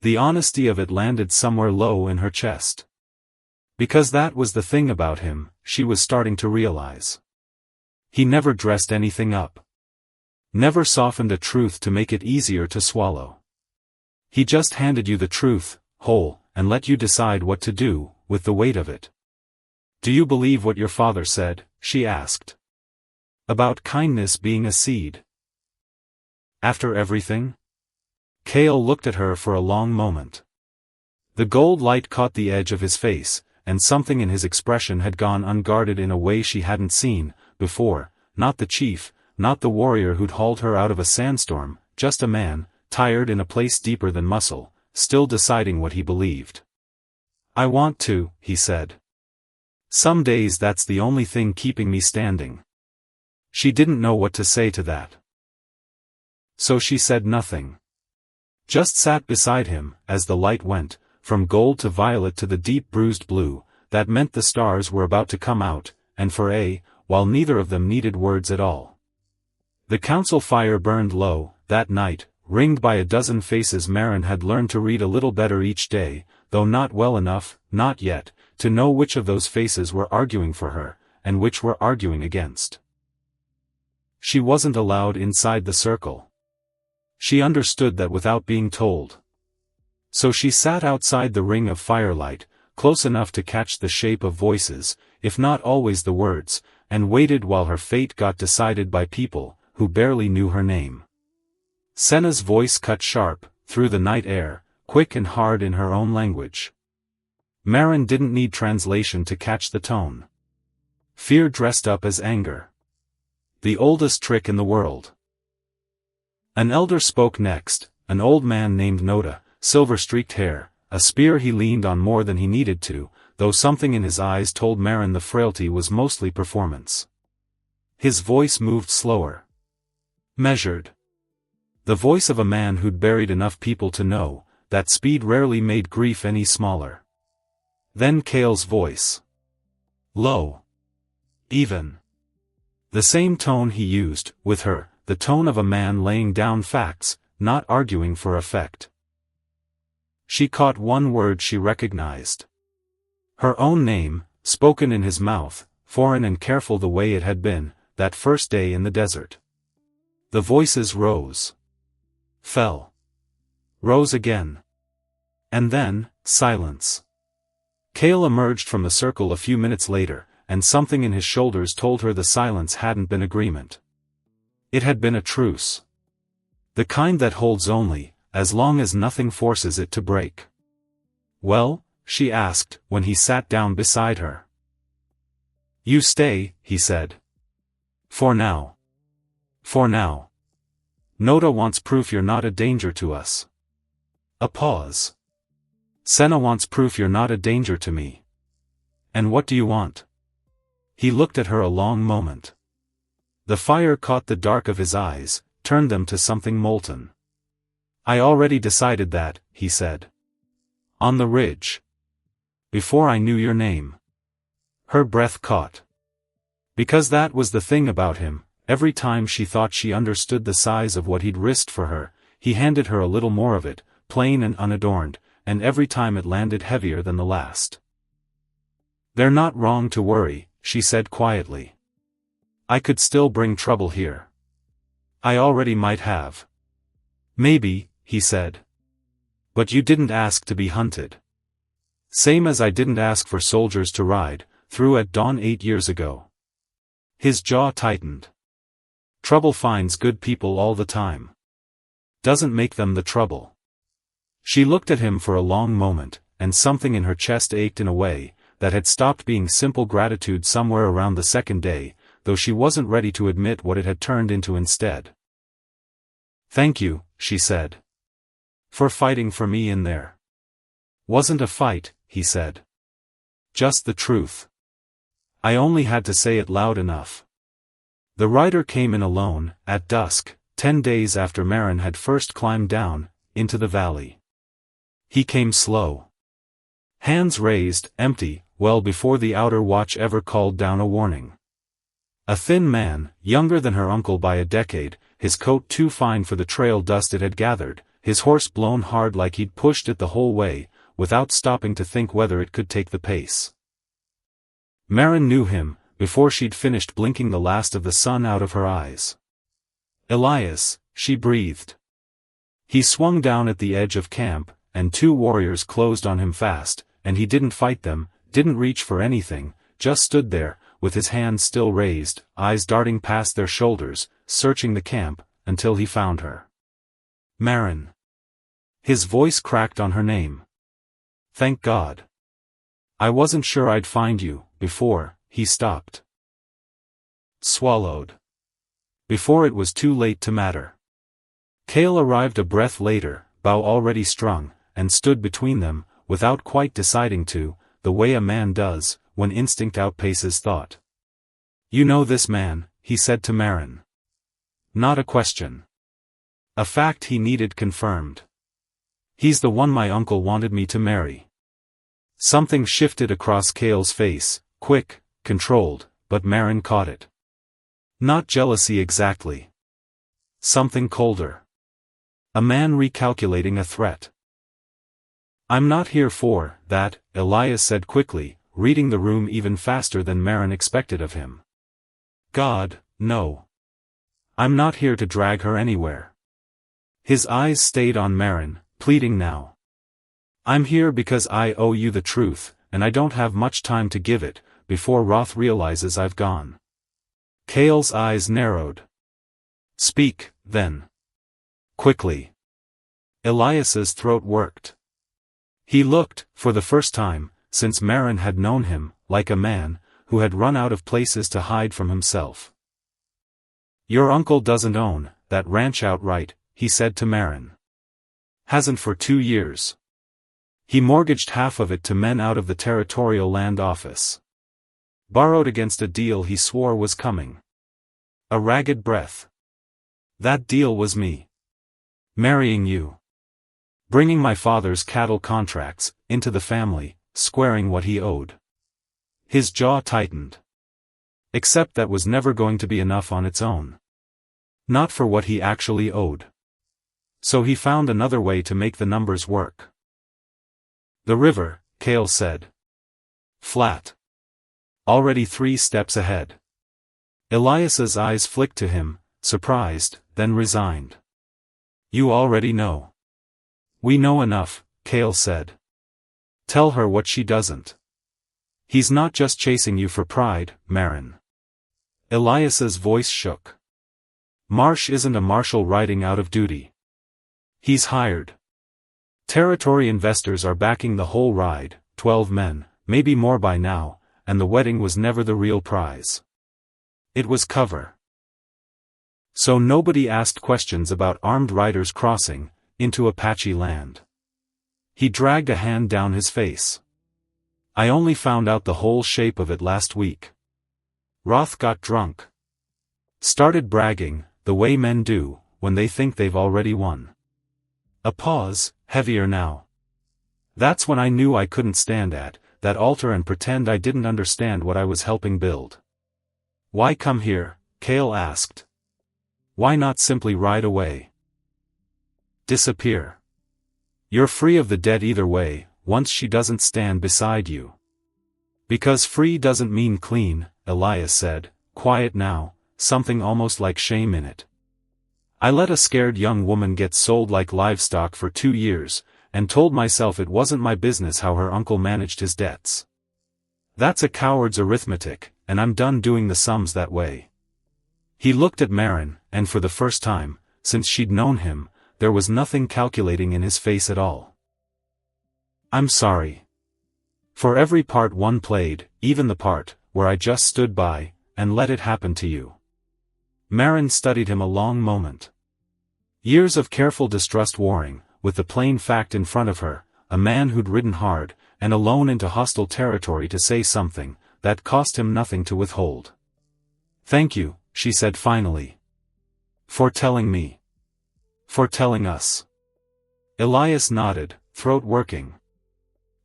The honesty of it landed somewhere low in her chest. Because that was the thing about him, she was starting to realize. He never dressed anything up. Never softened a truth to make it easier to swallow. He just handed you the truth, whole, and let you decide what to do with the weight of it. Do you believe what your father said? She asked. About kindness being a seed. After everything? Kale looked at her for a long moment. The gold light caught the edge of his face, and something in his expression had gone unguarded in a way she hadn't seen before, not the chief, not the warrior who'd hauled her out of a sandstorm, just a man, tired in a place deeper than muscle, still deciding what he believed. I want to, he said. Some days that's the only thing keeping me standing. She didn't know what to say to that. So she said nothing. Just sat beside him, as the light went, from gold to violet to the deep bruised blue, that meant the stars were about to come out, and for while neither of them needed words at all. The council fire burned low, that night, ringed by a dozen faces Maren had learned to read a little better each day, though not well enough, not yet, to know which of those faces were arguing for her, and which were arguing against. She wasn't allowed inside the circle. She understood that without being told. So she sat outside the ring of firelight, close enough to catch the shape of voices, if not always the words, and waited while her fate got decided by people who barely knew her name. Senna's voice cut sharp, through the night air, quick and hard in her own language. Maren didn't need translation to catch the tone. Fear dressed up as anger. The oldest trick in the world. An elder spoke next, an old man named Noda, silver-streaked hair, a spear he leaned on more than he needed to, though something in his eyes told Maren the frailty was mostly performance. His voice moved slower. Measured. The voice of a man who'd buried enough people to know that speed rarely made grief any smaller. Then Kale's voice. Low. Even. The same tone he used, with her, the tone of a man laying down facts, not arguing for effect. She caught one word she recognized. Her own name, spoken in his mouth, foreign and careful the way it had been, that first day in the desert. The voices rose. Fell. Rose again. And then, silence. Kale emerged from the circle a few minutes later, and something in his shoulders told her the silence hadn't been agreement. It had been a truce. The kind that holds only, as long as nothing forces it to break. Well? She asked, when he sat down beside her. You stay, he said. For now. For now. Noda wants proof you're not a danger to us. A pause. Senna wants proof you're not a danger to me. And what do you want? He looked at her a long moment. The fire caught the dark of his eyes, turned them to something molten. I already decided that, he said. On the ridge. Before I knew your name. Her breath caught. Because that was the thing about him, every time she thought she understood the size of what he'd risked for her, he handed her a little more of it, plain and unadorned, and every time it landed heavier than the last. They're not wrong to worry, she said quietly. I could still bring trouble here. I already might have. Maybe, he said. But you didn't ask to be hunted. Same as I didn't ask for soldiers to ride, through at dawn 8 years ago. His jaw tightened. Trouble finds good people all the time. Doesn't make them the trouble. She looked at him for a long moment, and something in her chest ached in a way that had stopped being simple gratitude somewhere around the second day, though she wasn't ready to admit what it had turned into instead. "Thank you," she said. "For fighting for me in there." "Wasn't a fight," he said. "Just the truth. I only had to say it loud enough." The rider came in alone, at dusk, 10 days after Maren had first climbed down, into the valley. He came slow. Hands raised, empty, well before the outer watch ever called down a warning. A thin man, younger than her uncle by a decade, his coat too fine for the trail dust it had gathered, his horse blown hard like he'd pushed it the whole way, without stopping to think whether it could take the pace. Maren knew him, before she'd finished blinking the last of the sun out of her eyes. "Elias," she breathed. He swung down at the edge of camp, and 2 warriors closed on him fast, and he didn't fight them, didn't reach for anything, just stood there, with his hands still raised, eyes darting past their shoulders, searching the camp, until he found her. "Maren." His voice cracked on her name. "Thank God. I wasn't sure I'd find you, before," he stopped. Swallowed. Before it was too late to matter. Kale arrived a breath later, bow already strung, and stood between them, without quite deciding to, the way a man does, when instinct outpaces thought. "You know this man," he said to Maren. "Not a question. A fact he needed confirmed. He's the one my uncle wanted me to marry." Something shifted across Kale's face, quick, controlled, but Maren caught it. Not jealousy exactly. Something colder. A man recalculating a threat. "I'm not here for that," Elias said quickly, reading the room even faster than Maren expected of him. "God, no. I'm not here to drag her anywhere." His eyes stayed on Maren, pleading now. "I'm here because I owe you the truth, and I don't have much time to give it, before Roth realizes I've gone." Kale's eyes narrowed. "Speak, then. Quickly." Elias's throat worked. He looked, for the first time, since Maren had known him, like a man who had run out of places to hide from himself. "Your uncle doesn't own that ranch outright," he said to Maren. "Hasn't for 2 years. He mortgaged half of it to men out of the Territorial Land Office. Borrowed against a deal he swore was coming." A ragged breath. "That deal was me. Marrying you. Bringing my father's cattle contracts into the family, squaring what he owed." His jaw tightened. Except that was never going to be enough on its own. Not for what he actually owed. So he found another way to make the numbers work. "The river," Kale said. "Flat. Already 3 steps ahead." Elias's eyes flicked to him, surprised, then resigned. "You already know." "We know enough," Kale said. "Tell her what she doesn't. He's not just chasing you for pride, Maren." Elias's voice shook. "Marsh isn't a marshal riding out of duty. He's hired. Territory investors are backing the whole ride, 12 men, maybe more by now, and the wedding was never the real prize. It was cover. So nobody asked questions about armed riders crossing into Apache land." He dragged a hand down his face. "I only found out the whole shape of it last week. Roth got drunk. Started bragging, the way men do, when they think they've already won." A pause, heavier now. "That's when I knew I couldn't stand at that altar and pretend I didn't understand what I was helping build." "Why come here?" Kale asked. "Why not simply ride away? Disappear? You're free of the dead either way, once she doesn't stand beside you." "Because free doesn't mean clean," Elias said, quiet now, something almost like shame in it. "I let a scared young woman get sold like livestock for 2 years, and told myself it wasn't my business how her uncle managed his debts. That's a coward's arithmetic, and I'm done doing the sums that way. He looked at Maren, and for the first time, since she'd known him, there was nothing calculating in his face at all. I'm sorry. For every part one played, even the part where I just stood by, and let it happen to you. Maren studied him a long moment. Years of careful distrust warring, with the plain fact in front of her, a man who'd ridden hard, and alone into hostile territory to say something, that cost him nothing to withhold. Thank you, she said finally. For telling me. For telling us. Elias nodded, throat working.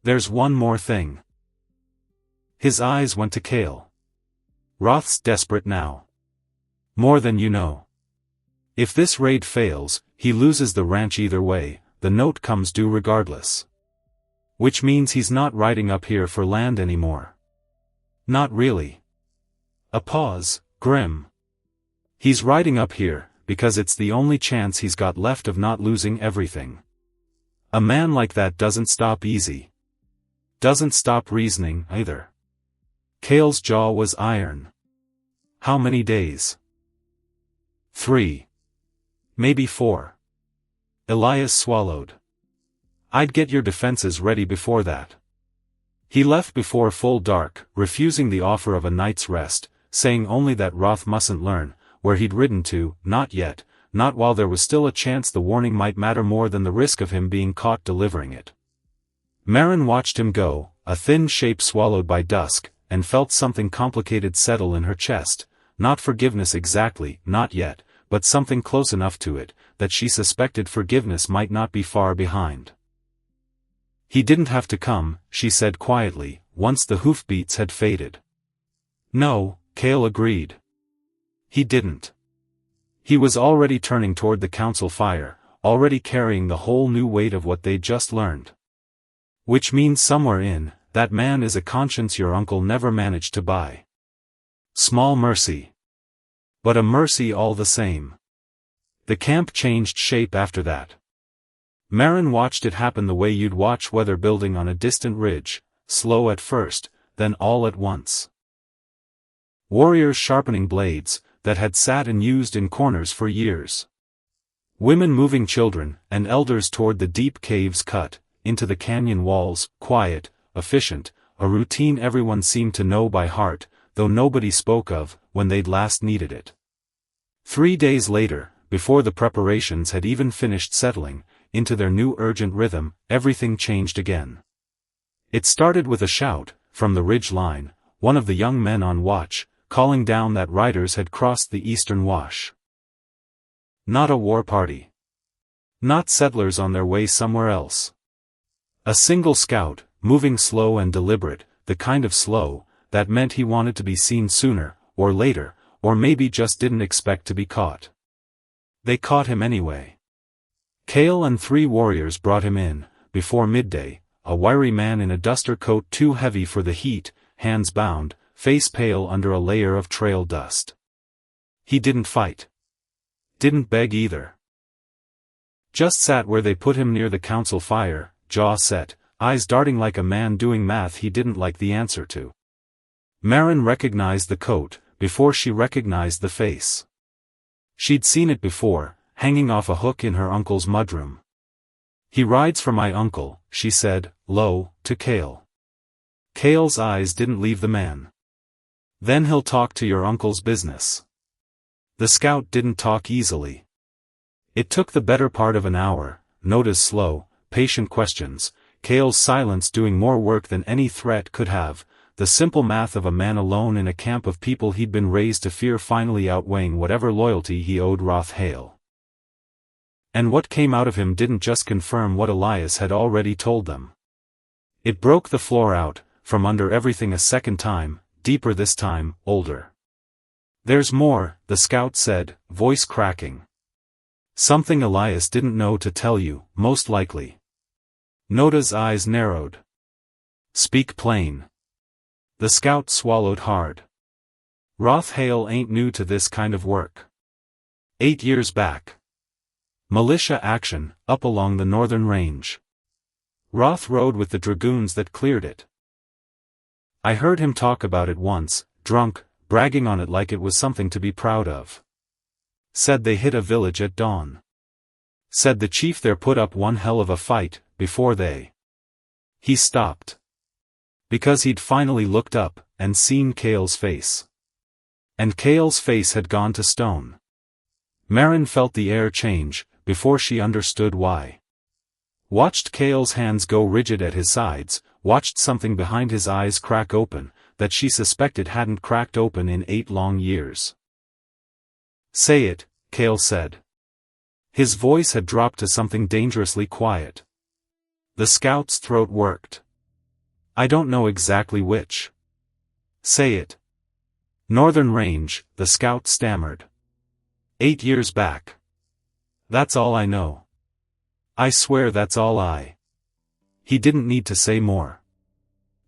There's one more thing. His eyes went to Kale. Roth's desperate now. More than you know. If this raid fails, he loses the ranch either way, the note comes due regardless. Which means he's not riding up here for land anymore. Not really. A pause, grim. He's riding up here, because it's the only chance he's got left of not losing everything. A man like that doesn't stop easy. Doesn't stop reasoning, either. Kale's jaw was iron. How many days? 3. Maybe 4. Elias swallowed. I'd get your defenses ready before that. He left before full dark, refusing the offer of a night's rest, saying only that Roth mustn't learn where he'd ridden to, not yet, not while there was still a chance the warning might matter more than the risk of him being caught delivering it. Maren watched him go, a thin shape swallowed by dusk, and felt something complicated settle in her chest, not forgiveness exactly, not yet, but something close enough to it, that she suspected forgiveness might not be far behind. He didn't have to come, she said quietly, once the hoofbeats had faded. No, Kale agreed. He didn't. He was already turning toward the council fire, already carrying the whole new weight of what they'd just learned. Which means somewhere in that man is a conscience your uncle never managed to buy. Small mercy. But a mercy all the same. The camp changed shape after that. Maren watched it happen the way you'd watch weather building on a distant ridge, slow at first, then all at once. Warriors sharpening blades, that had sat and used in corners for years. Women moving children, and elders toward the deep caves cut into the canyon walls, quiet, efficient, a routine everyone seemed to know by heart, though nobody spoke of, when they'd last needed it. 3 days later, before the preparations had even finished settling into their new urgent rhythm, everything changed again. It started with a shout, from the ridge line, one of the young men on watch, calling down that riders had crossed the eastern wash. Not a war party. Not settlers on their way somewhere else. A single scout, moving slow and deliberate, the kind of slow that meant he wanted to be seen sooner, or later, or maybe just didn't expect to be caught. They caught him anyway. Kale and 3 warriors brought him in, before midday, a wiry man in a duster coat too heavy for the heat, hands bound, face pale under a layer of trail dust. He didn't fight. Didn't beg either. Just sat where they put him near the council fire, jaw set, eyes darting like a man doing math he didn't like the answer to. Maren recognized the coat, before she recognized the face. She'd seen it before, hanging off a hook in her uncle's mudroom. He rides for my uncle, she said, low, to Kale. Kale's eyes didn't leave the man. Then he'll talk to your uncle's business. The scout didn't talk easily. It took the better part of an hour, Noda's slow, patient questions, Kale's silence doing more work than any threat could have, the simple math of a man alone in a camp of people he'd been raised to fear finally outweighing whatever loyalty he owed Hale. And what came out of him didn't just confirm what Elias had already told them. It broke the floor out, from under everything a second time, deeper this time, older. There's more, the scout said, voice cracking. Something Elias didn't know to tell you, most likely. Noda's eyes narrowed. Speak plain. The scout swallowed hard. Hale ain't new to this kind of work. 8 years back. Militia action, up along the northern range. Roth rode with the dragoons that cleared it. I heard him talk about it once, drunk, bragging on it like it was something to be proud of. Said they hit a village at dawn. Said the chief there put up one hell of a fight, before they. He stopped. Because he'd finally looked up, and seen Kale's face. And Kale's face had gone to stone. Maren felt the air change, before she understood why. Watched Kale's hands go rigid at his sides, watched something behind his eyes crack open, that she suspected hadn't cracked open in 8 long years. "Say it," Kale said. His voice had dropped to something dangerously quiet. The scout's throat worked. "I don't know exactly which." "Say it." "Northern Range," the scout stammered. 8 years back. "That's all I know. I swear that's all I." He didn't need to say more.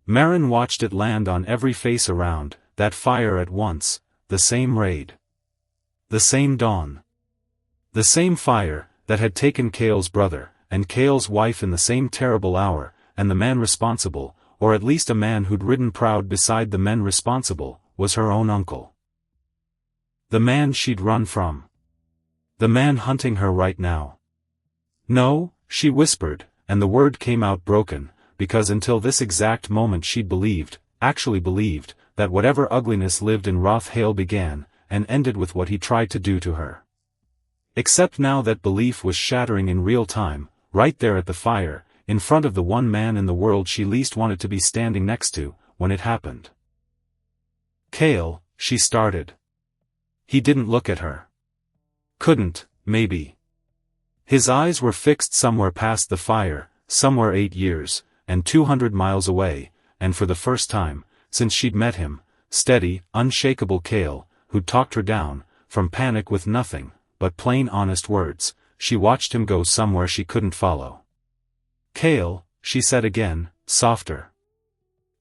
Maren watched it land on every face around, that fire at once, the same raid. The same dawn. The same fire, that had taken Kale's brother, and Kale's wife in the same terrible hour, and the man responsible, or at least a man who'd ridden proud beside the men responsible, was her own uncle. The man she'd run from. The man hunting her right now. "No," she whispered, and the word came out broken, because until this exact moment she'd believed, actually believed, that whatever ugliness lived in Hale began, and ended with what he tried to do to her. Except now that belief was shattering in real time, right there at the fire, in front of the one man in the world she least wanted to be standing next to, when it happened. "Kale," she started. He didn't look at her. Couldn't, maybe. His eyes were fixed somewhere past the fire, somewhere 8 years, and 200 miles away, and for the first time, since she'd met him, steady, unshakable Kale, who'd talked her down, from panic with nothing but plain honest words, she watched him go somewhere she couldn't follow. "Kale," she said again, softer.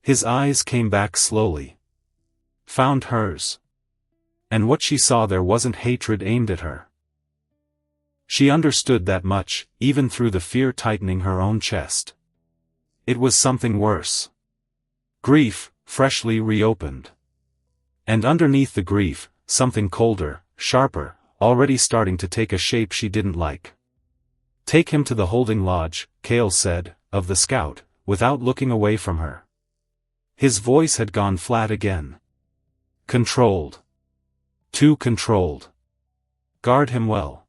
His eyes came back slowly. Found hers. And what she saw there wasn't hatred aimed at her. She understood that much, even through the fear tightening her own chest. It was something worse. Grief, freshly reopened. And underneath the grief, something colder, sharper, already starting to take a shape she didn't like. "Take him to the holding lodge," Kale said, of the scout, without looking away from her. His voice had gone flat again. "Controlled. Too controlled. Guard him well."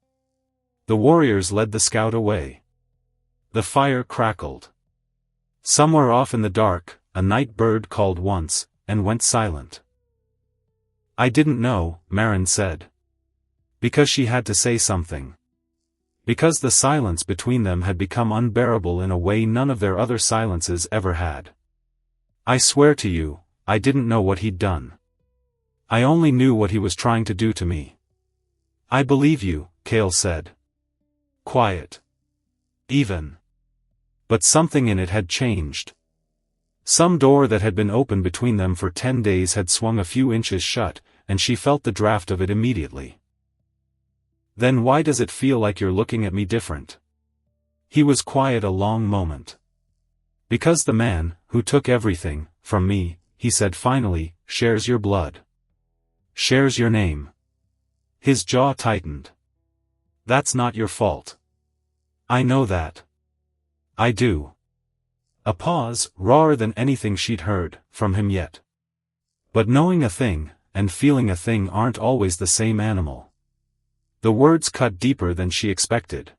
The warriors led the scout away. The fire crackled. Somewhere off in the dark, a night bird called once, and went silent. "I didn't know," Maren said. Because she had to say something. Because the silence between them had become unbearable in a way none of their other silences ever had. "I swear to you, I didn't know what he'd done. I only knew what he was trying to do to me." "I believe you," Kale said. Quiet. Even. But something in it had changed. Some door that had been open between them for 10 days had swung a few inches shut, and she felt the draft of it immediately. "Then why does it feel like you're looking at me different?" He was quiet a long moment. "Because the man, who took everything, from me," he said finally, "shares your blood. Shares your name." His jaw tightened. "That's not your fault." "I know that. I do." A pause, rawer than anything she'd heard from him yet. But knowing a thing, and feeling a thing aren't always the same animal. The words cut deeper than she expected.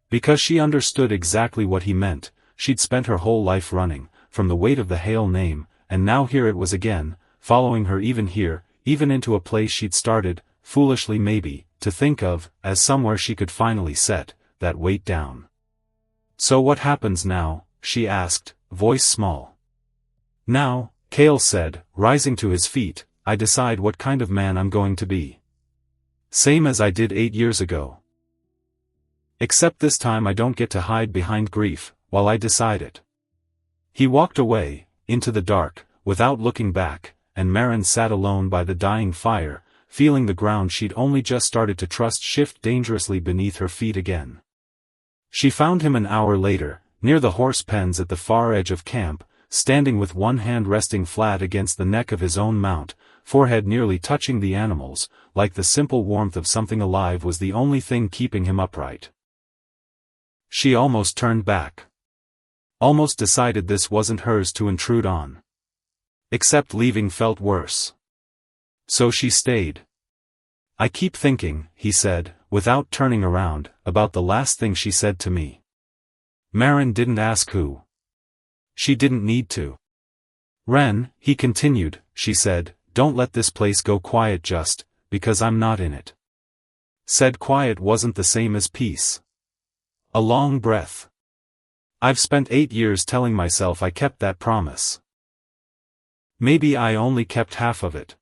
Because she understood exactly what he meant, she'd spent her whole life running, from the weight of the Hale name, and now here it was again, following her even here, even into a place she'd started, foolishly maybe, to think of, as somewhere she could finally set that weight down. "So what happens now?" she asked, voice small. "Now," Kale said, rising to his feet, "I decide what kind of man I'm going to be. Same as I did 8 years ago. Except this time I don't get to hide behind grief, while I decide it." He walked away, into the dark, without looking back, and Maren sat alone by the dying fire, feeling the ground she'd only just started to trust shift dangerously beneath her feet again. She found him an hour later, near the horse pens at the far edge of camp, standing with one hand resting flat against the neck of his own mount, forehead nearly touching the animal's, like the simple warmth of something alive was the only thing keeping him upright. She almost turned back. Almost decided this wasn't hers to intrude on. Except leaving felt worse. So she stayed. I keep thinking, he said, without turning around, about the last thing she said to me. Maren didn't ask who. She didn't need to. Ren, he continued, she said, don't let this place go quiet just, because I'm not in it. Said quiet wasn't the same as peace. A long breath. I've spent 8 years telling myself I kept that promise. Maybe I only kept half of it.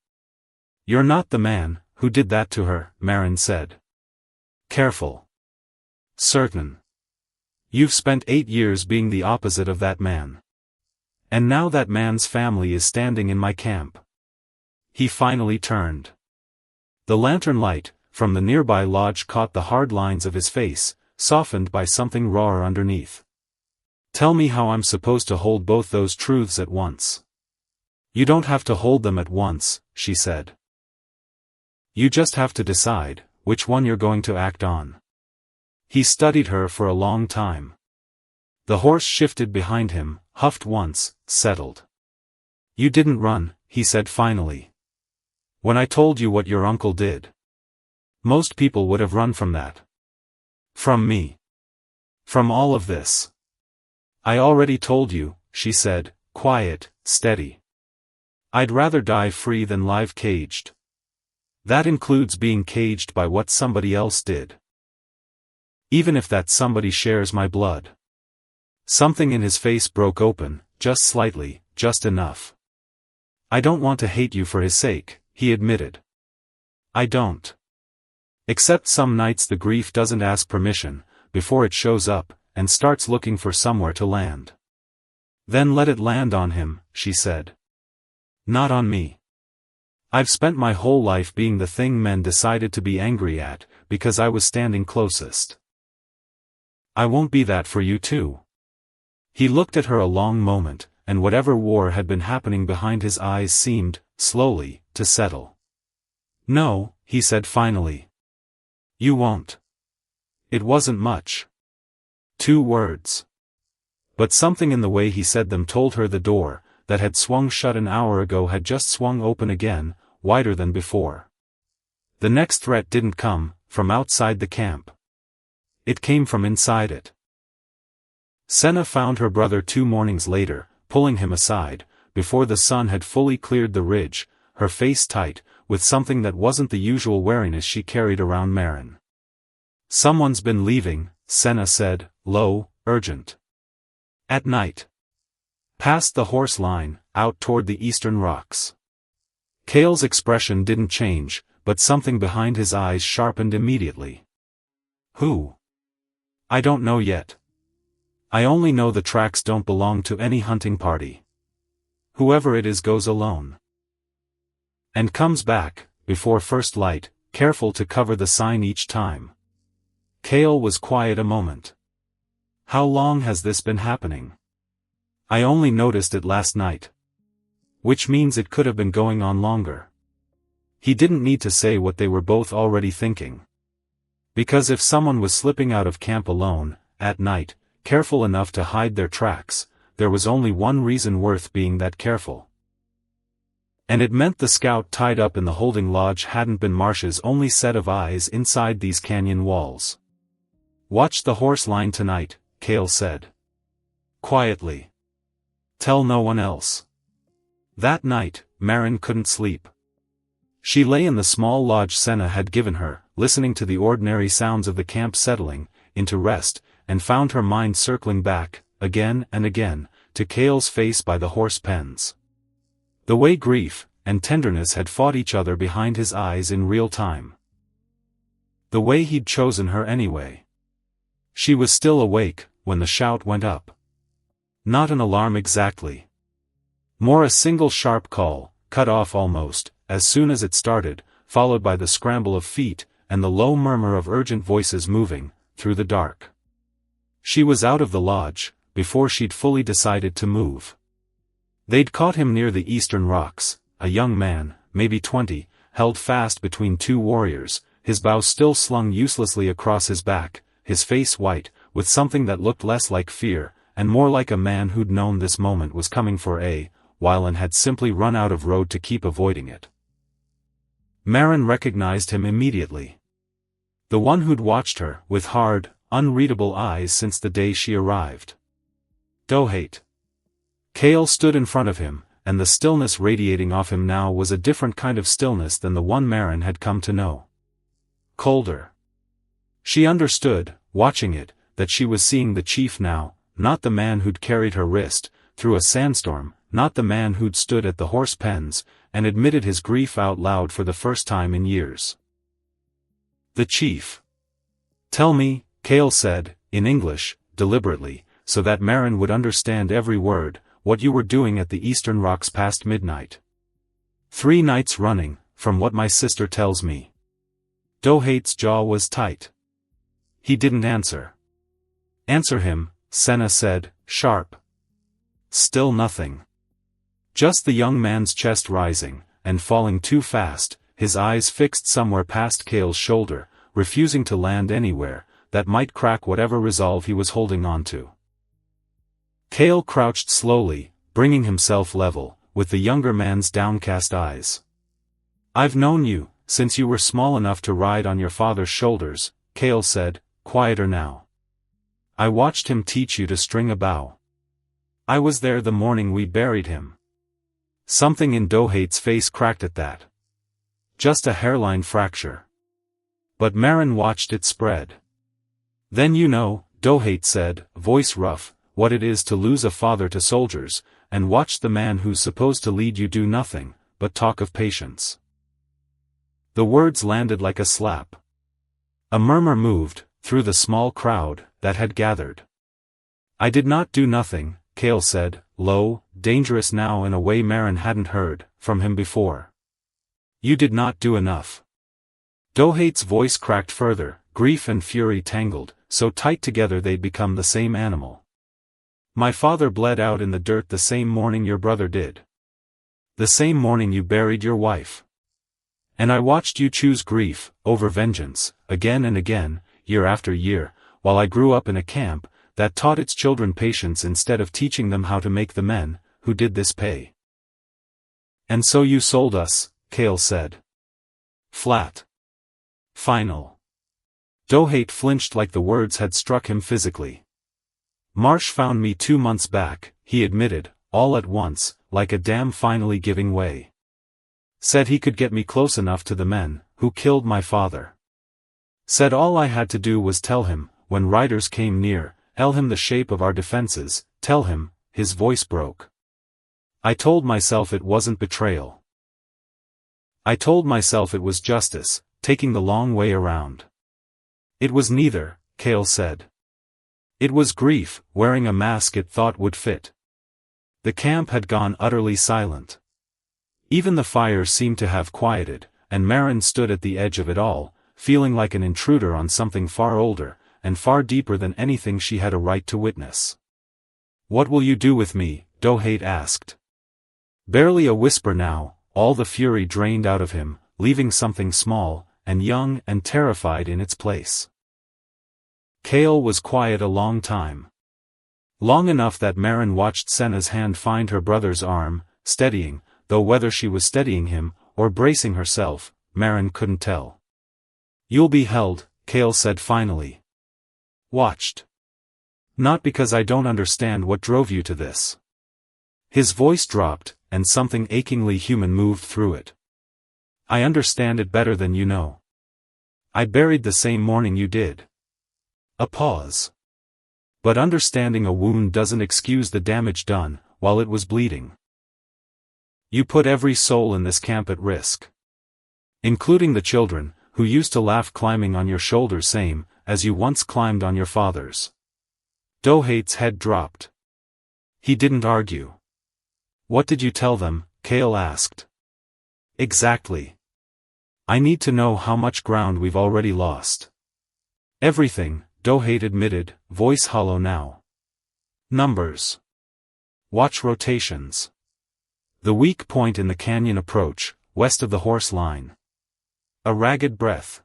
You're not the man who did that to her, Maren said. Careful. Certain. You've spent 8 years being the opposite of that man. And now that man's family is standing in my camp. He finally turned. The lantern light, from the nearby lodge caught the hard lines of his face, softened by something rawer underneath. Tell me how I'm supposed to hold both those truths at once. You don't have to hold them at once, she said. You just have to decide which one you're going to act on. He studied her for a long time. The horse shifted behind him, huffed once, settled. You didn't run, he said finally. When I told you what your uncle did. Most people would have run from that. From me. From all of this. I already told you, she said, quiet, steady. I'd rather die free than live caged. That includes being caged by what somebody else did. Even if that somebody shares my blood. Something in his face broke open, just slightly, just enough. I don't want to hate you for his sake, he admitted. I don't. Except some nights the grief doesn't ask permission, before it shows up, and starts looking for somewhere to land. Then let it land on him, she said. Not on me. I've spent my whole life being the thing men decided to be angry at, because I was standing closest. I won't be that for you too. He looked at her a long moment, and whatever war had been happening behind his eyes seemed, slowly, to settle. No, he said finally. You won't. It wasn't much. 2 words. But something in the way he said them told her the door, that had swung shut an hour ago had just swung open again, wider than before. The next threat didn't come from outside the camp. It came from inside it. Senna found her brother 2 mornings later, pulling him aside, before the sun had fully cleared the ridge, her face tight, with something that wasn't the usual wariness she carried around Maren. Someone's been leaving, Senna said, low, urgent. At night. Past the horse line, out toward the eastern rocks. Kale's expression didn't change, but something behind his eyes sharpened immediately. Who? I don't know yet. I only know the tracks don't belong to any hunting party. Whoever it is goes alone. And comes back, before first light, careful to cover the sign each time. Kale was quiet a moment. How long has this been happening? I only noticed it last night. Which means it could have been going on longer. He didn't need to say what they were both already thinking. Because if someone was slipping out of camp alone, at night, careful enough to hide their tracks, there was only one reason worth being that careful. And it meant the scout tied up in the holding lodge hadn't been Marsh's only set of eyes inside these canyon walls. Watch the horse line tonight, Kale said. Quietly. Tell no one else. That night, Maren couldn't sleep. She lay in the small lodge Senna had given her, listening to the ordinary sounds of the camp settling into rest, and found her mind circling back, again and again, to Kale's face by the horse pens. The way grief and tenderness had fought each other behind his eyes in real time. The way he'd chosen her anyway. She was still awake when the shout went up. Not an alarm exactly. More a single sharp call, cut off almost, as soon as it started, followed by the scramble of feet, and the low murmur of urgent voices moving, through the dark. She was out of the lodge, before she'd fully decided to move. They'd caught him near the eastern rocks, a young man, maybe 20, held fast between two warriors, his bow still slung uselessly across his back, his face white, with something that looked less like fear, and more like a man who'd known this moment was coming for a while and had simply run out of road to keep avoiding it. Maren recognized him immediately. The one who'd watched her, with hard, unreadable eyes since the day she arrived. Dohate. Kale stood in front of him, and the stillness radiating off him now was a different kind of stillness than the one Maren had come to know. Colder. She understood, watching it, that she was seeing the chief now, not the man who'd carried her wrist through a sandstorm, not the man who'd stood at the horse pens, and admitted his grief out loud for the first time in years. The chief. Tell me, Kale said, in English, deliberately, so that Maren would understand every word, what you were doing at the Eastern Rocks past midnight. 3 nights running, from what my sister tells me. Dohate's jaw was tight. He didn't answer. Answer him, Senna said, sharp. Still nothing. Just the young man's chest rising, and falling too fast, his eyes fixed somewhere past Kale's shoulder, refusing to land anywhere that might crack whatever resolve he was holding on to. Kale crouched slowly, bringing himself level, with the younger man's downcast eyes. I've known you, since you were small enough to ride on your father's shoulders, Kale said, quieter now. I watched him teach you to string a bow. I was there the morning we buried him. Something in Dohate's face cracked at that. Just a hairline fracture. But Maren watched it spread. Then you know, Dohate said, voice rough, what it is to lose a father to soldiers, and watch the man who's supposed to lead you do nothing, but talk of patience. The words landed like a slap. A murmur moved, through the small crowd, that had gathered. I did not do nothing, Kale said, low, dangerous now in a way Maren hadn't heard from him before. You did not do enough. Dohate's voice cracked further, grief and fury tangled, so tight together they'd become the same animal. My father bled out in the dirt the same morning your brother did. The same morning you buried your wife. And I watched you choose grief, over vengeance, again and again, year after year, while I grew up in a camp that taught its children patience instead of teaching them how to make the men who did this pay. And so you sold us, Kale said. Flat. Final. Dohate flinched like the words had struck him physically. Marsh found me 2 months back, he admitted, all at once, like a dam finally giving way. Said he could get me close enough to the men who killed my father. Said all I had to do was tell him, when riders came near, tell him the shape of our defenses, tell him, his voice broke. I told myself it wasn't betrayal. I told myself it was justice, taking the long way around. It was neither, Kale said. It was grief, wearing a mask it thought would fit. The camp had gone utterly silent. Even the fires seemed to have quieted, and Maren stood at the edge of it all, feeling like an intruder on something far older, and far deeper than anything she had a right to witness. What will you do with me? Dohate asked. Barely a whisper now, all the fury drained out of him, leaving something small, and young and terrified in its place. Kale was quiet a long time. Long enough that Maren watched Senna's hand find her brother's arm, steadying, though whether she was steadying him, or bracing herself, Maren couldn't tell. You'll be held, Kale said finally. Watched. Not because I don't understand what drove you to this. His voice dropped, and something achingly human moved through it. I understand it better than you know. I buried the same morning you did. A pause. But understanding a wound doesn't excuse the damage done, while it was bleeding. You put every soul in this camp at risk. Including the children, who used to laugh climbing on your shoulders same, as you once climbed on your father's. Dohate's head dropped. He didn't argue. What did you tell them? Kale asked. Exactly. I need to know how much ground we've already lost. Everything, Dohate admitted, voice hollow now. Numbers. Watch rotations. The weak point in the canyon approach, west of the horse line. A ragged breath.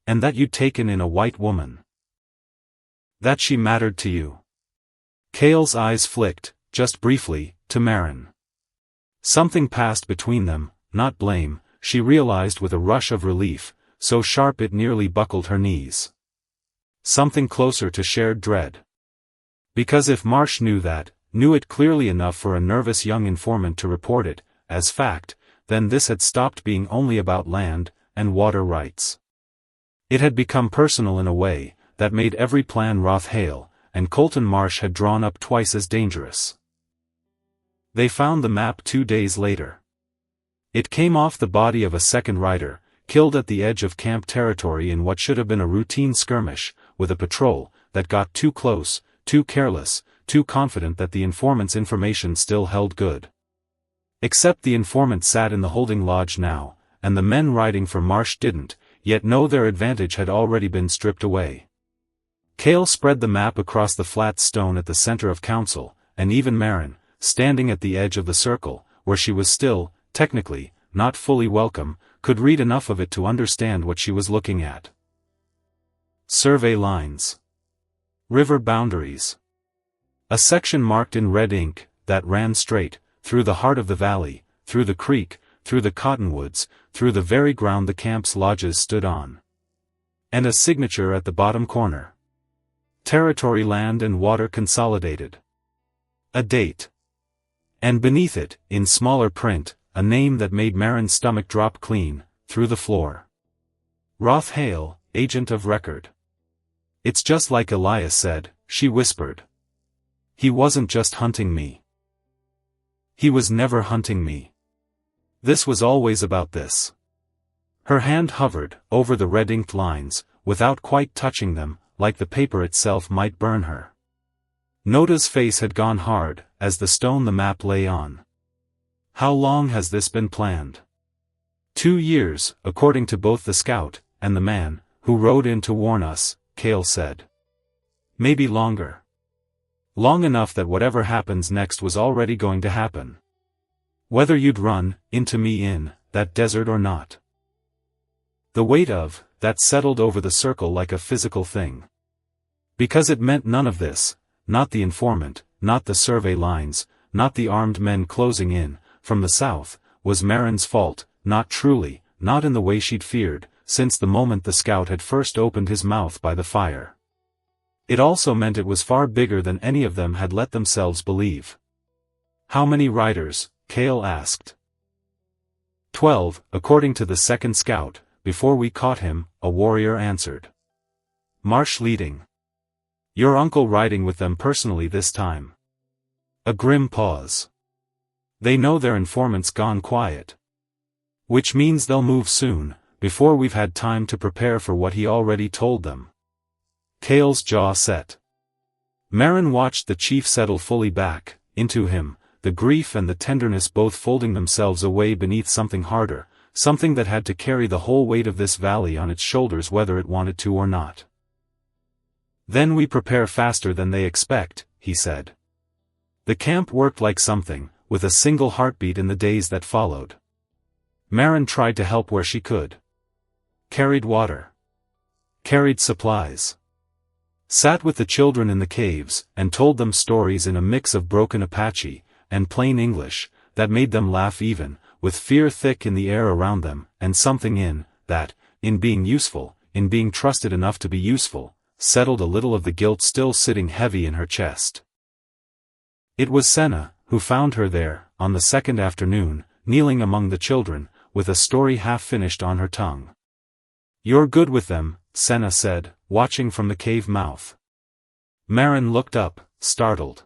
And that you'd taken in a white woman. That she mattered to you. Kale's eyes flicked, just briefly, to Maren. Something passed between them, not blame, she realized with a rush of relief, so sharp it nearly buckled her knees. Something closer to shared dread. Because if Marsh knew it clearly enough for a nervous young informant to report it, as fact, then this had stopped being only about land and water rights. It had become personal in a way that made every plan Hale and Colton Marsh had drawn up twice as dangerous. They found the map 2 days later. It came off the body of a second rider, killed at the edge of camp territory in what should have been a routine skirmish, with a patrol that got too close, too careless, too confident that the informant's information still held good. Except the informant sat in the holding lodge now, and the men riding for Marsh didn't, yet know their advantage had already been stripped away. Kale spread the map across the flat stone at the center of council, and even Maren, standing at the edge of the circle, where she was still, technically, not fully welcome, could read enough of it to understand what she was looking at. Survey lines. River boundaries. A section marked in red ink, that ran straight, through the heart of the valley, through the creek, through the cottonwoods, through the very ground the camp's lodges stood on. And a signature at the bottom corner. Territory, land and water consolidated. A date. And beneath it, in smaller print, a name that made Maren's stomach drop clean, through the floor. Hale, agent of record. It's just like Elias said, she whispered. He wasn't just hunting me. He was never hunting me. This was always about this. Her hand hovered over the red-inked lines, without quite touching them, like the paper itself might burn her. Noda's face had gone hard, as the stone the map lay on. How long has this been planned? 2 years, according to both the scout and the man who rode in to warn us, Kale said. Maybe longer. Long enough that whatever happens next was already going to happen. Whether you'd run into me in that desert or not. The weight of that settled over the circle like a physical thing. Because it meant none of this, not the informant, not the survey lines, not the armed men closing in from the south, was Maren's fault, not truly, not in the way she'd feared, since the moment the scout had first opened his mouth by the fire. It also meant it was far bigger than any of them had let themselves believe. How many riders? Kale asked. 12, according to the second scout, before we caught him, a warrior answered. Marsh leading. Your uncle riding with them personally this time. A grim pause. They know their informant's gone quiet. Which means they'll move soon, before we've had time to prepare for what he already told them. Kale's jaw set. Maren watched the chief settle fully back into him, the grief and the tenderness both folding themselves away beneath something harder, something that had to carry the whole weight of this valley on its shoulders whether it wanted to or not. Then we prepare faster than they expect, he said. The camp worked like something, with a single heartbeat in the days that followed. Maren tried to help where she could. Carried water. Carried supplies. Sat with the children in the caves, and told them stories in a mix of broken Apache and plain English, that made them laugh even, with fear thick in the air around them, and something in being useful, in being trusted enough to be useful, settled a little of the guilt still sitting heavy in her chest. It was Senna who found her there, on the second afternoon, kneeling among the children, with a story half finished on her tongue. You're good with them, Senna said, watching from the cave mouth. Maren looked up, startled.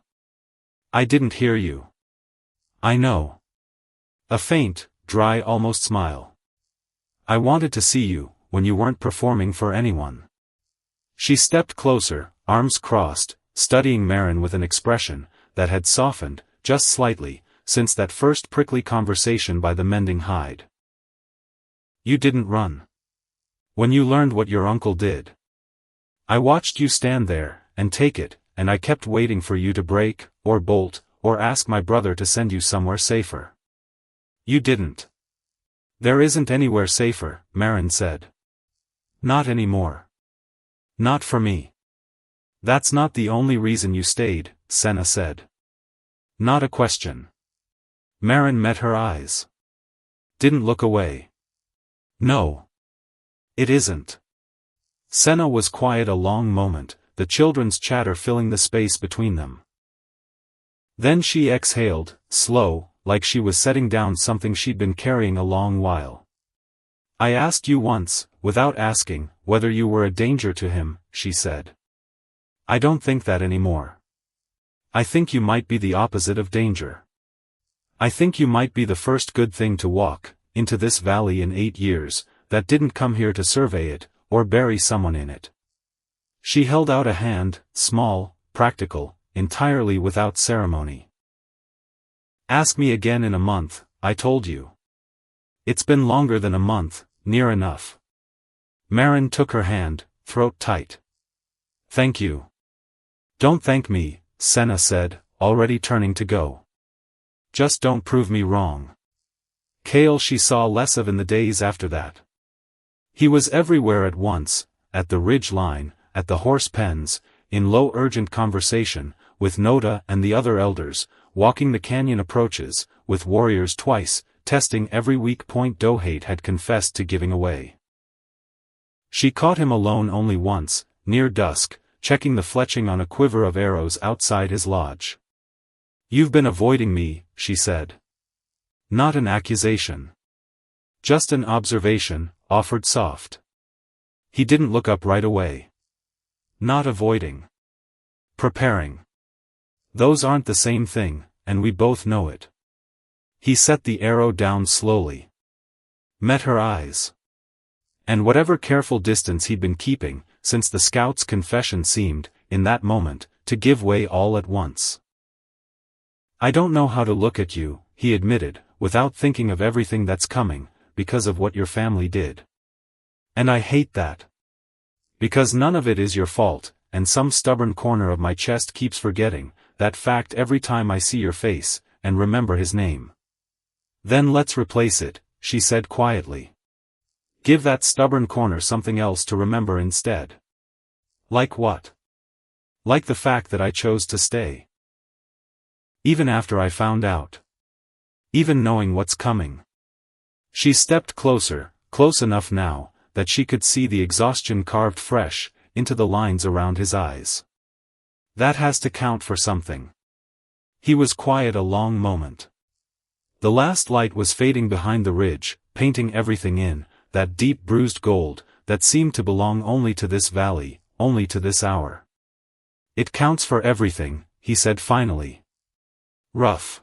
I didn't hear you. I know. A faint, dry almost smile. I wanted to see you, when you weren't performing for anyone. She stepped closer, arms crossed, studying Maren with an expression that had softened, just slightly, since that first prickly conversation by the mending hide. You didn't run. When you learned what your uncle did. I watched you stand there, and take it, and I kept waiting for you to break, or bolt, or ask my brother to send you somewhere safer. You didn't. There isn't anywhere safer, Maren said. Not anymore. Not for me. That's not the only reason you stayed, Senna said. Not a question. Maren met her eyes. Didn't look away. No. It isn't. Senna was quiet a long moment, the children's chatter filling the space between them. Then she exhaled, slow, like she was setting down something she'd been carrying a long while. I asked you once, without asking, whether you were a danger to him, she said. I don't think that anymore. I think you might be the opposite of danger. I think you might be the first good thing to walk into this valley in 8 years, that didn't come here to survey it, or bury someone in it. She held out a hand, small, practical, entirely without ceremony. Ask me again in a month, I told you. It's been longer than a month, near enough. Maren took her hand, throat tight. Thank you. Don't thank me, Senna said, already turning to go. Just don't prove me wrong. Kale she saw less of in the days after that. He was everywhere at once, at the ridge line, at the horse pens, in low urgent conversation, with Noda and the other elders, walking the canyon approaches, with warriors twice, testing every weak point Dohate had confessed to giving away. She caught him alone only once, near dusk, checking the fletching on a quiver of arrows outside his lodge. You've been avoiding me, she said. Not an accusation. Just an observation, offered soft. He didn't look up right away. Not avoiding. Preparing. Those aren't the same thing, and we both know it. He set the arrow down slowly. Met her eyes. And whatever careful distance he'd been keeping, since the scout's confession seemed, in that moment, to give way all at once. I don't know how to look at you, he admitted, without thinking of everything that's coming, because of what your family did. And I hate that. Because none of it is your fault, and some stubborn corner of my chest keeps forgetting that fact every time I see your face, and remember his name. Then let's replace it, she said quietly. Give that stubborn corner something else to remember instead. Like what? Like the fact that I chose to stay. Even after I found out. Even knowing what's coming. She stepped closer, close enough now, that she could see the exhaustion carved fresh into the lines around his eyes. That has to count for something. He was quiet a long moment. The last light was fading behind the ridge, painting everything in that deep bruised gold that seemed to belong only to this valley, only to this hour. It counts for everything, he said finally. Rough.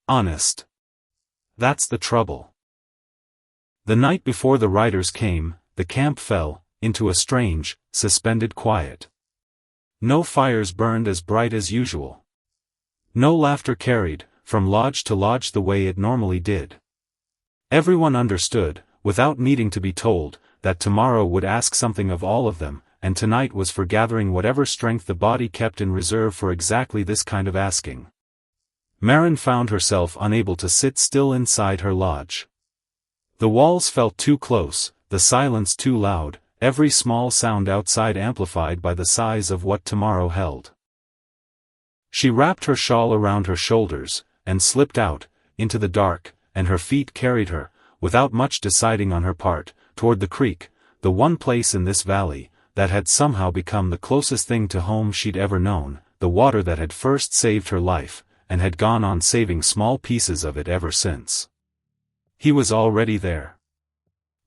Honest. That's the trouble. The night before the riders came, the camp fell into a strange, suspended quiet. No fires burned as bright as usual. No laughter carried from lodge to lodge the way it normally did. Everyone understood, without needing to be told, that tomorrow would ask something of all of them, and tonight was for gathering whatever strength the body kept in reserve for exactly this kind of asking. Maren found herself unable to sit still inside her lodge. The walls felt too close, the silence too loud, every small sound outside amplified by the size of what tomorrow held. She wrapped her shawl around her shoulders, and slipped out, into the dark, and her feet carried her, without much deciding on her part, toward the creek, the one place in this valley that had somehow become the closest thing to home she'd ever known, the water that had first saved her life, and had gone on saving small pieces of it ever since. He was already there.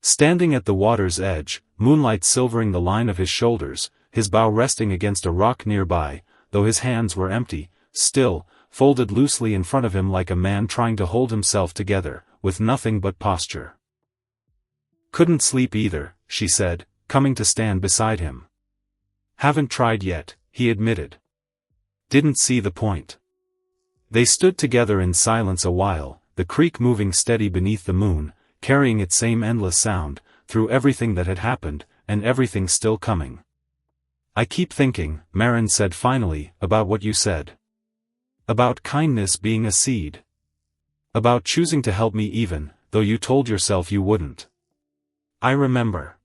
Standing at the water's edge, moonlight silvering the line of his shoulders, his bow resting against a rock nearby, though his hands were empty, still, folded loosely in front of him like a man trying to hold himself together, with nothing but posture. Couldn't sleep either, she said, coming to stand beside him. Haven't tried yet, he admitted. Didn't see the point. They stood together in silence a while, the creek moving steady beneath the moon, carrying its same endless sound, through everything that had happened, and everything still coming. I keep thinking, Maren said finally, about what you said. About kindness being a seed. About choosing to help me even, though you told yourself you wouldn't. I remember.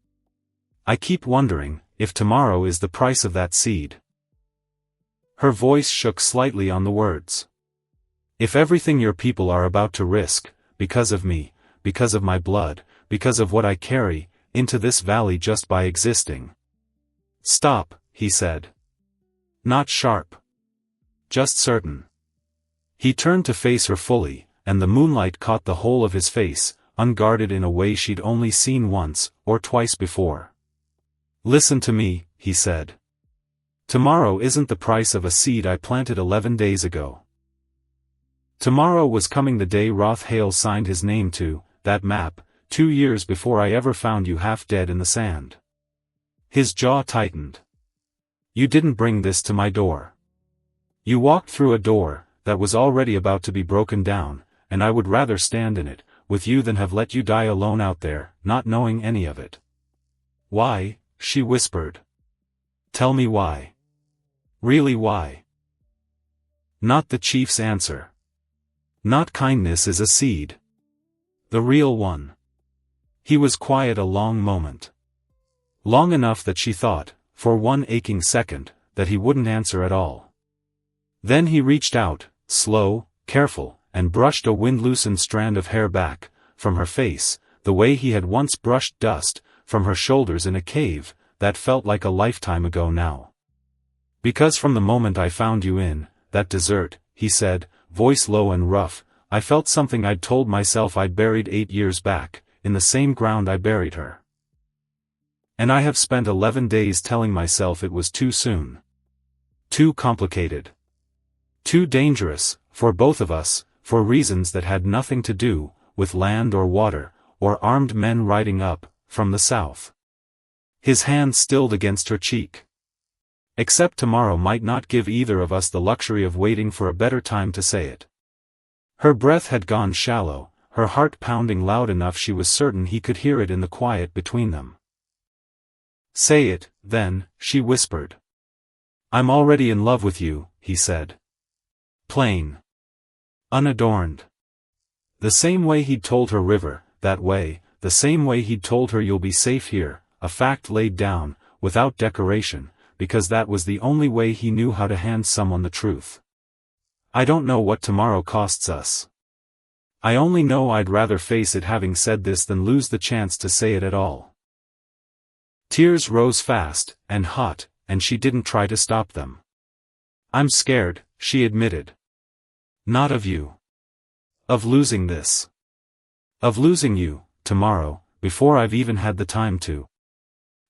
I keep wondering, if tomorrow is the price of that seed. Her voice shook slightly on the words. If everything your people are about to risk, because of me, because of my blood, because of what I carry, into this valley just by existing. Stop, he said. Not sharp. Just certain. He turned to face her fully, and the moonlight caught the whole of his face, unguarded in a way she'd only seen once, or twice before. Listen to me, he said. Tomorrow isn't the price of a seed I planted 11 days ago. Tomorrow was coming the day Hale signed his name to that map, 2 years before I ever found you half dead in the sand. His jaw tightened. You didn't bring this to my door. You walked through a door that was already about to be broken down, and I would rather stand in it, with you than have let you die alone out there, not knowing any of it. Why? She whispered. Tell me why. Really why? Not the chief's answer. Not kindness is a seed. The real one. He was quiet a long moment. Long enough that she thought, for one aching second, that he wouldn't answer at all. Then he reached out, slow, careful, and brushed a wind-loosened strand of hair back from her face, the way he had once brushed dust from her shoulders in a cave that felt like a lifetime ago now. Because from the moment I found you in that desert, he said, voice low and rough, I felt something I'd told myself I'd buried 8 years back, in the same ground I buried her. And I have spent 11 days telling myself it was too soon. Too complicated. Too dangerous, for both of us, for reasons that had nothing to do with land or water, or armed men riding up from the south. His hand stilled against her cheek. Except tomorrow might not give either of us the luxury of waiting for a better time to say it. Her breath had gone shallow, her heart pounding loud enough she was certain he could hear it in the quiet between them. Say it, then, she whispered. I'm already in love with you, he said. Plain. Unadorned. The same way he'd told her River, that way, the same way he'd told her you'll be safe here, a fact laid down, without decoration, because that was the only way he knew how to hand someone the truth. I don't know what tomorrow costs us. I only know I'd rather face it having said this than lose the chance to say it at all. Tears rose fast, and hot, and she didn't try to stop them. I'm scared, she admitted. Not of you. Of losing this. Of losing you, tomorrow, before I've even had the time to.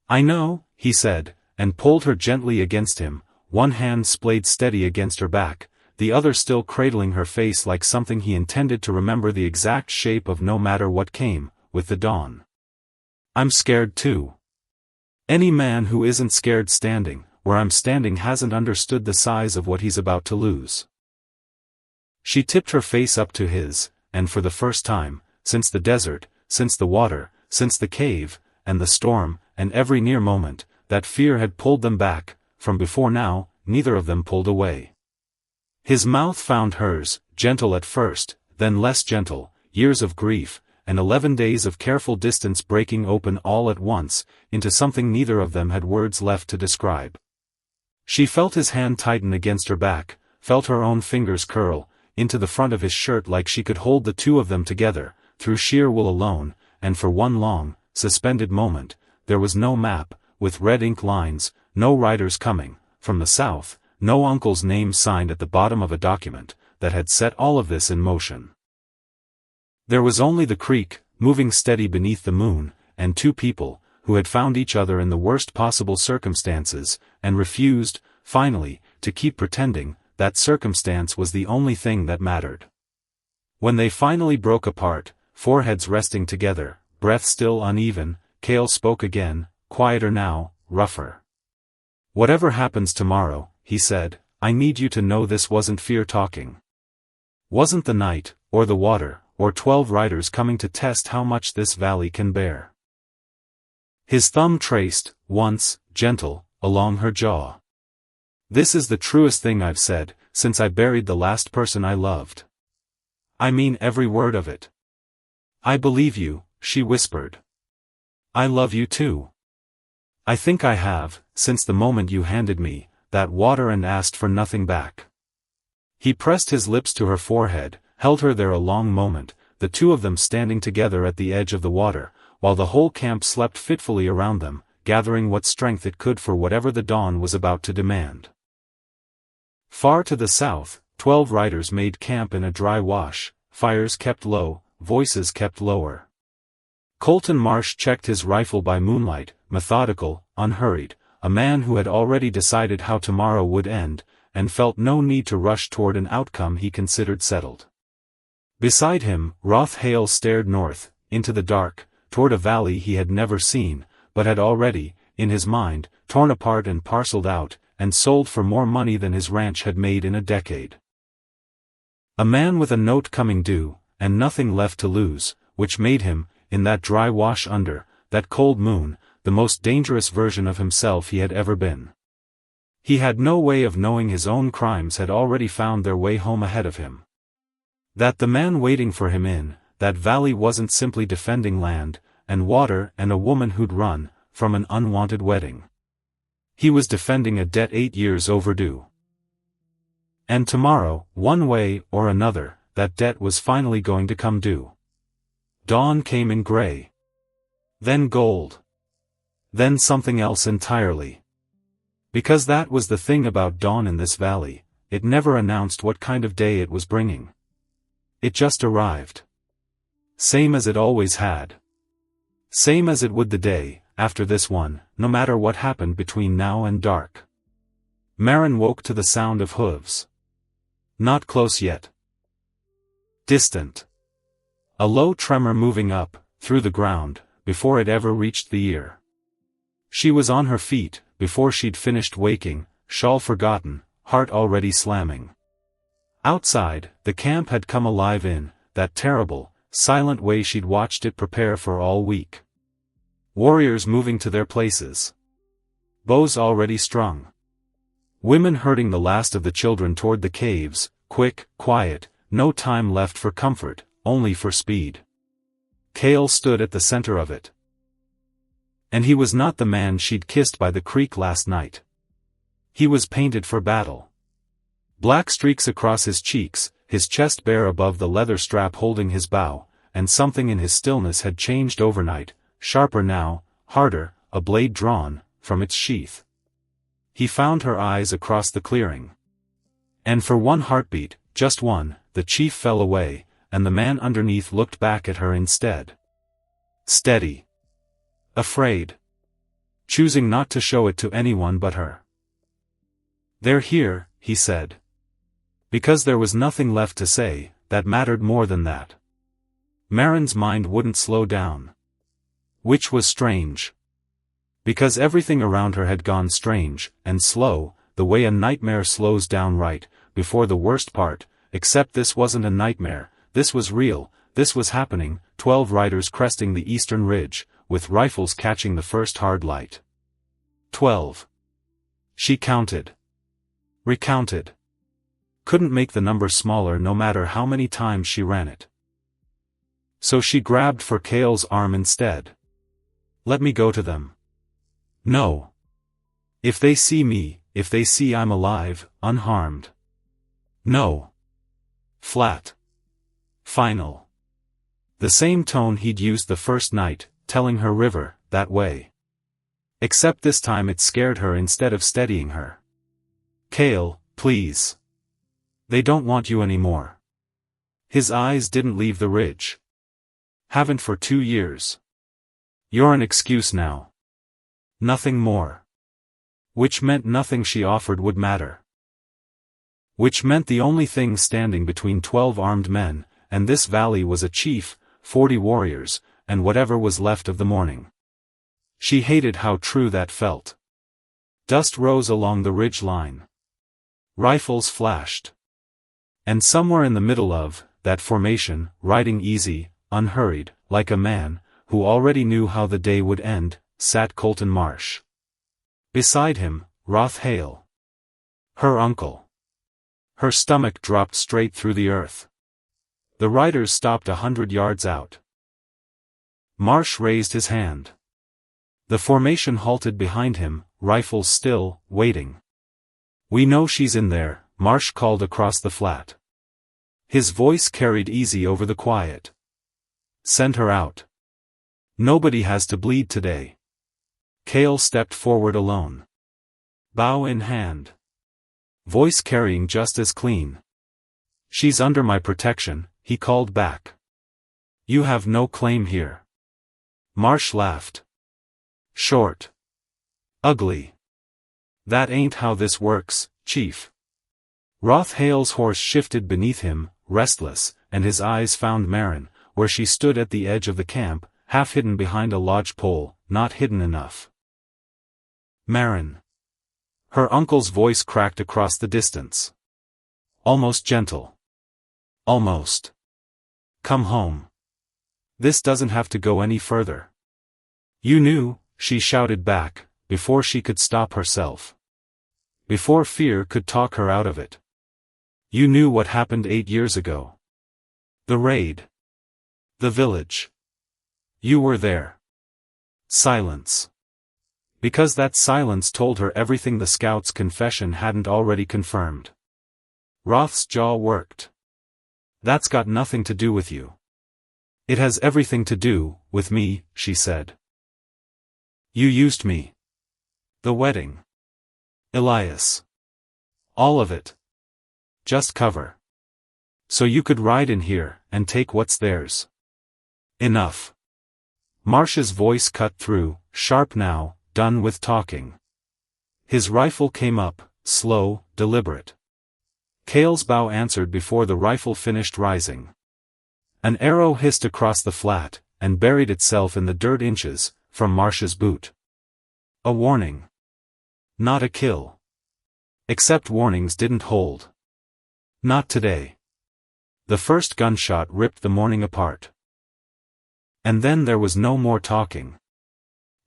I know, he said, and pulled her gently against him, one hand splayed steady against her back, the other still cradling her face like something he intended to remember the exact shape of no matter what came, with the dawn. I'm scared too. Any man who isn't scared standing where I'm standing hasn't understood the size of what he's about to lose. She tipped her face up to his, and for the first time, since the desert, since the water, since the cave, and the storm, and every near moment, that fear had pulled them back, from before now, neither of them pulled away. His mouth found hers, gentle at first, then less gentle, years of grief, and 11 days of careful distance breaking open all at once, into something neither of them had words left to describe. She felt his hand tighten against her back, felt her own fingers curl into the front of his shirt like she could hold the two of them together, through sheer will alone, and for one long, suspended moment, there was no map, with red ink lines, no riders coming, from the south, no uncle's name signed at the bottom of a document, that had set all of this in motion. There was only the creek, moving steady beneath the moon, and two people, who had found each other in the worst possible circumstances, and refused, finally, to keep pretending that circumstance was the only thing that mattered. When they finally broke apart, foreheads resting together, breath still uneven, Kale spoke again, quieter now, rougher. Whatever happens tomorrow, he said, I need you to know this wasn't fear talking. Wasn't the night, or the water, or 12 riders coming to test how much this valley can bear. His thumb traced, once, gentle, along her jaw. This is the truest thing I've said, since I buried the last person I loved. I mean every word of it. I believe you, she whispered. I love you too. I think I have, since the moment you handed me that water and asked for nothing back. He pressed his lips to her forehead, held her there a long moment, the two of them standing together at the edge of the water, while the whole camp slept fitfully around them, gathering what strength it could for whatever the dawn was about to demand. Far to the south, 12 riders made camp in a dry wash, fires kept low, voices kept lower. Colton Marsh checked his rifle by moonlight, methodical, unhurried, a man who had already decided how tomorrow would end, and felt no need to rush toward an outcome he considered settled. Beside him, Hale stared north, into the dark, toward a valley he had never seen, but had already, in his mind, torn apart and parceled out, and sold for more money than his ranch had made in a decade. A man with a note coming due, and nothing left to lose, which made him, in that dry wash under that cold moon, the most dangerous version of himself he had ever been. He had no way of knowing his own crimes had already found their way home ahead of him. That the man waiting for him in that valley wasn't simply defending land, and water and a woman who'd run from an unwanted wedding. He was defending a debt 8 years overdue. And tomorrow, one way or another, that debt was finally going to come due. Dawn came in gray. Then gold. Then something else entirely. Because that was the thing about dawn in this valley, it never announced what kind of day it was bringing. It just arrived. Same as it always had. Same as it would the day after this one, no matter what happened between now and dark. Maren woke to the sound of hooves. Not close yet. Distant. A low tremor moving up, through the ground, before it ever reached the ear. She was on her feet, before she'd finished waking, shawl forgotten, heart already slamming. Outside, the camp had come alive in that terrible, silent way she'd watched it prepare for all week. Warriors moving to their places. Bows already strung. Women herding the last of the children toward the caves, quick, quiet, no time left for comfort, only for speed. Kale stood at the center of it. And he was not the man she'd kissed by the creek last night. He was painted for battle. Black streaks across his cheeks, his chest bare above the leather strap holding his bow, and something in his stillness had changed overnight, sharper now, harder, a blade drawn from its sheath. He found her eyes across the clearing. And for one heartbeat, just one, the chief fell away, and the man underneath looked back at her instead. Steady. Afraid. Choosing not to show it to anyone but her. "They're here," he said. Because there was nothing left to say that mattered more than that. Maren's mind wouldn't slow down. Which was strange. Because everything around her had gone strange and slow, the way a nightmare slows down right before the worst part, except this wasn't a nightmare, this was real, this was happening. 12 riders cresting the eastern ridge, with rifles catching the first hard light. 12. She counted. Recounted. Couldn't make the number smaller no matter how many times she ran it. So she grabbed for Kale's arm instead. "Let me go to them." "No. If they see me, if they see I'm alive, unharmed." "No." Flat. Final. The same tone he'd used the first night, telling her river, that way. Except this time it scared her instead of steadying her. "Kale, please. They don't want you anymore." His eyes didn't leave the ridge. "Haven't for 2 years. You're an excuse now. Nothing more." Which meant nothing she offered would matter. Which meant the only thing standing between 12 armed men and this valley was a chief, 40 warriors, and whatever was left of the morning. She hated how true that felt. Dust rose along the ridge line. Rifles flashed. And somewhere in the middle of that formation, riding easy, unhurried, like a man who already knew how the day would end, sat Colton Marsh. Beside him, Hale. Her uncle. Her stomach dropped straight through the earth. The riders stopped 100 yards out. Marsh raised his hand. The formation halted behind him, rifles still, waiting. "We know she's in there," Marsh called across the flat. His voice carried easy over the quiet. "Send her out. Nobody has to bleed today." Kale stepped forward alone. Bow in hand. Voice carrying just as clean. "She's under my protection," he called back. "You have no claim here." Marsh laughed. "Short. Ugly. That ain't how this works, Chief." Hale's horse shifted beneath him, restless, and his eyes found Maren, where she stood at the edge of the camp, half hidden behind a lodge pole, not hidden enough. "Maren." Her uncle's voice cracked across the distance. Almost gentle. "Almost. Come home. This doesn't have to go any further." "You knew," she shouted back, before she could stop herself. Before fear could talk her out of it. "You knew what happened 8 years ago. The raid. The village. You were there." Silence. Because that silence told her everything the scout's confession hadn't already confirmed. Roth's jaw worked. "That's got nothing to do with you." "It has everything to do with me," she said. "You used me. The wedding. Elias. All of it. Just cover. So you could ride in here, and take what's theirs." "Enough." Marsh's voice cut through, sharp now, done with talking. His rifle came up, slow, deliberate. Kale's bow answered before the rifle finished rising. An arrow hissed across the flat, and buried itself in the dirt inches, from Marsh's boot. A warning. Not a kill. Except warnings didn't hold. Not today. The first gunshot ripped the morning apart. And then there was no more talking.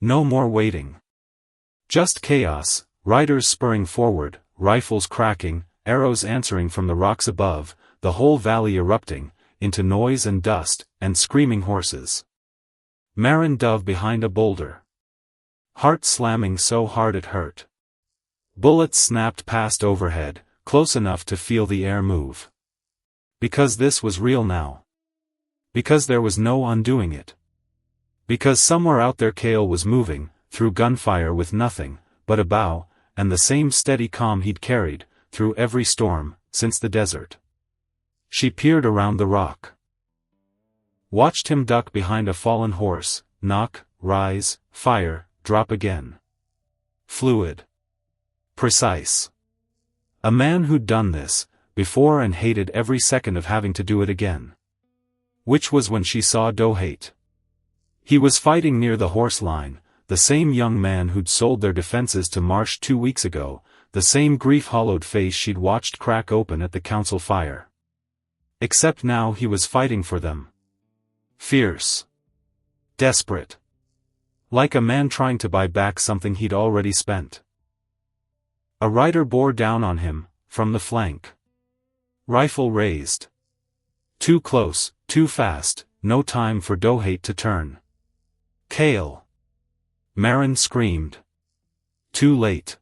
No more waiting. Just chaos, riders spurring forward, rifles cracking, arrows answering from the rocks above, the whole valley erupting, into noise and dust, and screaming horses. Maren dove behind a boulder. Heart slamming so hard it hurt. Bullets snapped past overhead, close enough to feel the air move. Because this was real now. Because there was no undoing it. Because somewhere out there Kale was moving, through gunfire with nothing but a bow, and the same steady calm he'd carried, through every storm, since the desert. She peered around the rock. Watched him duck behind a fallen horse, knock, rise, fire, drop again. Fluid. Precise. A man who'd done this, before and hated every second of having to do it again. Which was when she saw Dohate. He was fighting near the horse line, the same young man who'd sold their defenses to Marsh 2 weeks ago, the same grief-hollowed face she'd watched crack open at the council fire. Except now he was fighting for them. Fierce. Desperate. Like a man trying to buy back something he'd already spent. A rider bore down on him, from the flank. Rifle raised. Too close, too fast, no time for Dohate to turn. Kale. Maren screamed. Too late.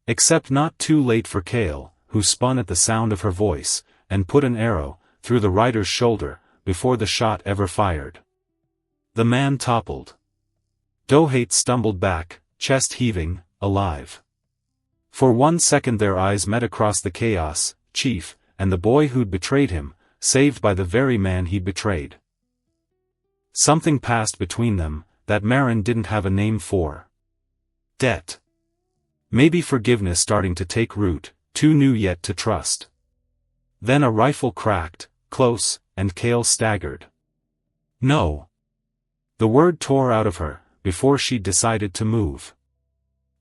Except not too late for Kale, who spun at the sound of her voice, and put an arrow, through the rider's shoulder, before the shot ever fired. The man toppled. Dohate stumbled back, chest heaving, alive. For 1 second their eyes met across the chaos, Chief, and the boy who'd betrayed him, saved by the very man he'd betrayed. Something passed between them, that Maren didn't have a name for. Debt. Maybe forgiveness starting to take root, too new yet to trust. Then a rifle cracked, close, and Kale staggered. No. The word tore out of her, before she'd decided to move.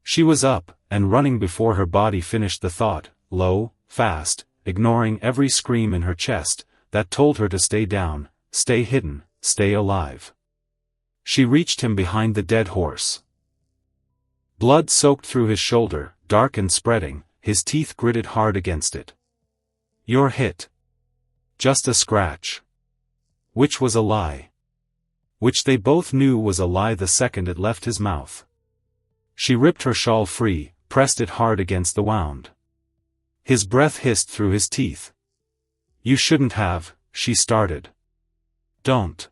She was up, and running before her body finished the thought, low, fast, ignoring every scream in her chest, that told her to stay down, stay hidden, stay alive. She reached him behind the dead horse. Blood soaked through his shoulder, dark and spreading, his teeth gritted hard against it. You're hit. Just a scratch. Which was a lie. Which they both knew was a lie the second it left his mouth. She ripped her shawl free, pressed it hard against the wound. His breath hissed through his teeth. You shouldn't have, she started. Don't.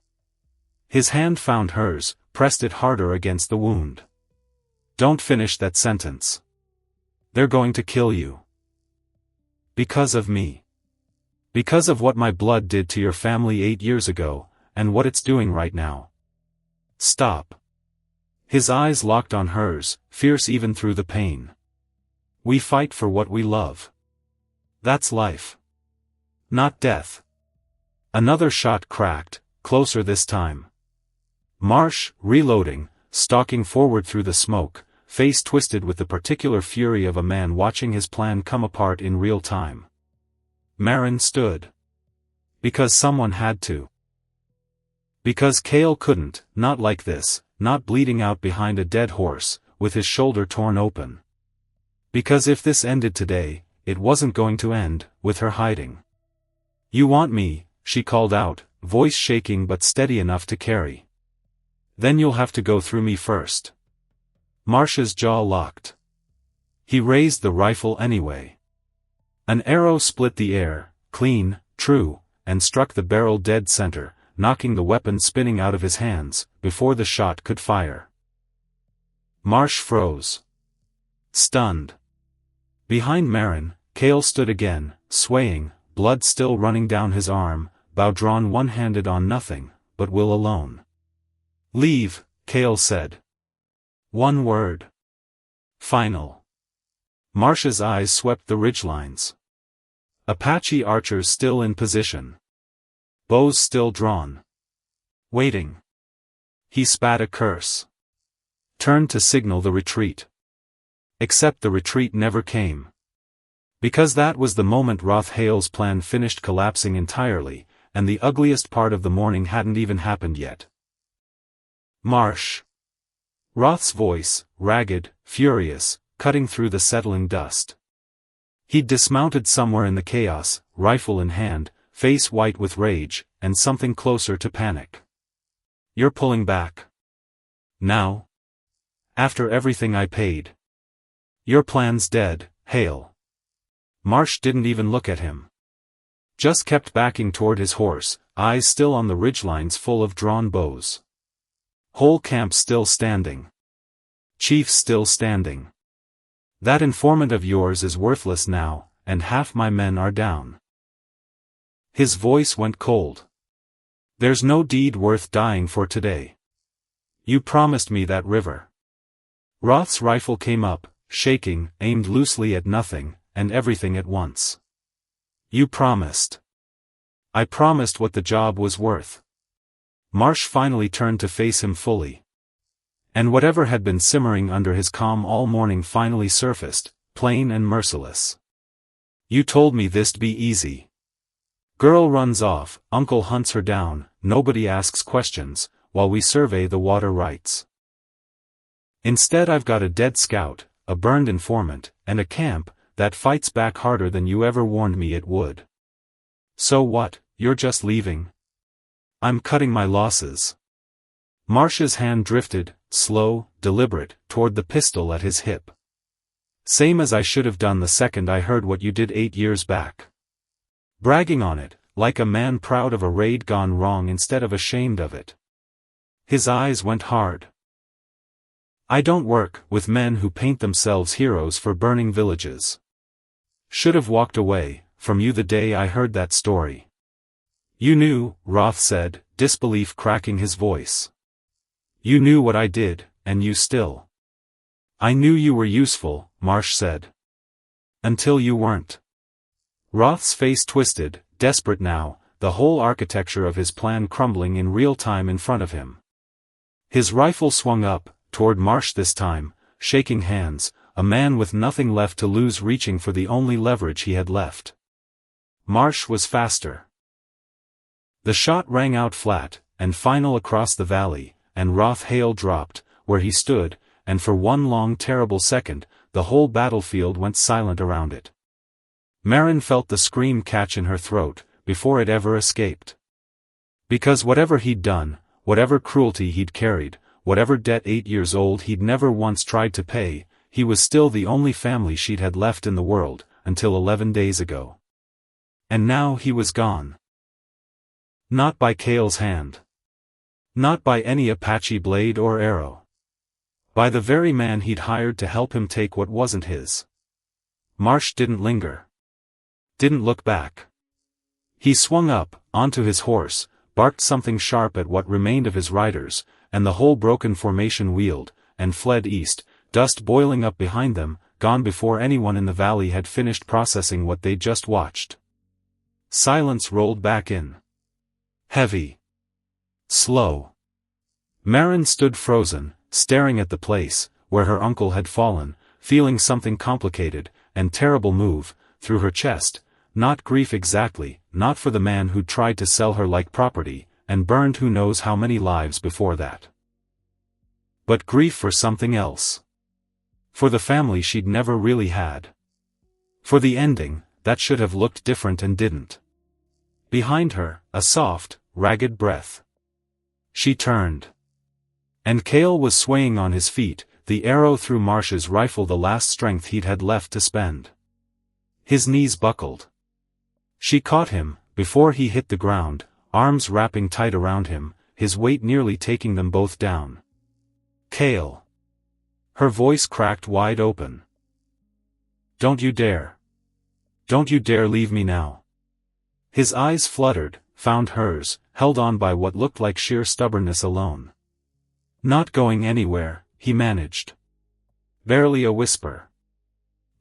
His hand found hers, pressed it harder against the wound. Don't finish that sentence. They're going to kill you. Because of me. Because of what my blood did to your family 8 years ago, and what it's doing right now. Stop. His eyes locked on hers, fierce even through the pain. We fight for what we love. That's life. Not death. Another shot cracked, closer this time. Marsh, reloading, stalking forward through the smoke, face twisted with the particular fury of a man watching his plan come apart in real time. Maren stood. Because someone had to. Because Kale couldn't, not like this, not bleeding out behind a dead horse, with his shoulder torn open. Because if this ended today, it wasn't going to end, with her hiding. You want me, she called out, voice shaking but steady enough to carry. Then you'll have to go through me first. Marsh's jaw locked. He raised the rifle anyway. An arrow split the air, clean, true, and struck the barrel dead center, knocking the weapon spinning out of his hands, before the shot could fire. Marsh froze. Stunned. Behind Maren, Kale stood again, swaying, blood still running down his arm, bow drawn one-handed on nothing, but will alone. Leave, Kale said. One word. Final. Marsh's eyes swept the ridgelines. Apache archers still in position. Bows still drawn. Waiting. He spat a curse. Turned to signal the retreat. Except the retreat never came. Because that was the moment Hale's plan finished collapsing entirely, and the ugliest part of the morning hadn't even happened yet. Marsh. Roth's voice, ragged, furious, cutting through the settling dust. He'd dismounted somewhere in the chaos, rifle in hand, face white with rage, and something closer to panic. You're pulling back. Now? After everything I paid. Your plan's dead, Hale. Marsh didn't even look at him. Just kept backing toward his horse, eyes still on the ridgelines full of drawn bows. Whole camp still standing. Chiefs still standing. That informant of yours is worthless now, and half my men are down. His voice went cold. There's no deed worth dying for today. You promised me that river. Roth's rifle came up, shaking, aimed loosely at nothing, and everything at once. You promised. I promised what the job was worth. Marsh finally turned to face him fully. And whatever had been simmering under his calm all morning finally surfaced, plain and merciless. You told me this'd be easy. Girl runs off, uncle hunts her down, nobody asks questions, while we survey the water rights. Instead I've got a dead scout, a burned informant, and a camp that fights back harder than you ever warned me it would. So what, you're just leaving? I'm cutting my losses. Marsh's hand drifted, slow, deliberate, toward the pistol at his hip. Same as I should have done the second I heard what you did 8 years back. Bragging on it, like a man proud of a raid gone wrong instead of ashamed of it. His eyes went hard. I don't work with men who paint themselves heroes for burning villages. Should have walked away from you the day I heard that story. You knew, Roth said, disbelief cracking his voice. You knew what I did, and you still. I knew you were useful, Marsh said. Until you weren't. Roth's face twisted, desperate now, the whole architecture of his plan crumbling in real time in front of him. His rifle swung up, toward Marsh this time, shaking hands, a man with nothing left to lose reaching for the only leverage he had left. Marsh was faster. The shot rang out flat, and final across the valley, and Hale dropped, where he stood, and for one long terrible second, the whole battlefield went silent around it. Maren felt the scream catch in her throat, before it ever escaped. Because whatever he'd done, whatever cruelty he'd carried, whatever debt 8 years old he'd never once tried to pay, he was still the only family she'd had left in the world, until 11 days ago. And now he was gone. Not by Kale's hand. Not by any Apache blade or arrow. By the very man he'd hired to help him take what wasn't his. Marsh didn't linger. Didn't look back. He swung up, onto his horse, barked something sharp at what remained of his riders, and the whole broken formation wheeled, and fled east, dust boiling up behind them, gone before anyone in the valley had finished processing what they'd just watched. Silence rolled back in. Heavy. Slow. Maren stood frozen, staring at the place, where her uncle had fallen, feeling something complicated, and terrible move, through her chest, not grief exactly, not for the man who'd tried to sell her like property, and burned who knows how many lives before that. But grief for something else. For the family she'd never really had. For the ending, that should have looked different and didn't. Behind her, a soft, ragged breath. She turned. And Kale was swaying on his feet, the arrow through Marsh's rifle the last strength he'd had left to spend. His knees buckled. She caught him, before he hit the ground, arms wrapping tight around him, his weight nearly taking them both down. Kale. Her voice cracked wide open. Don't you dare. Don't you dare leave me now. His eyes fluttered, found hers, held on by what looked like sheer stubbornness alone. Not going anywhere, he managed. Barely a whisper.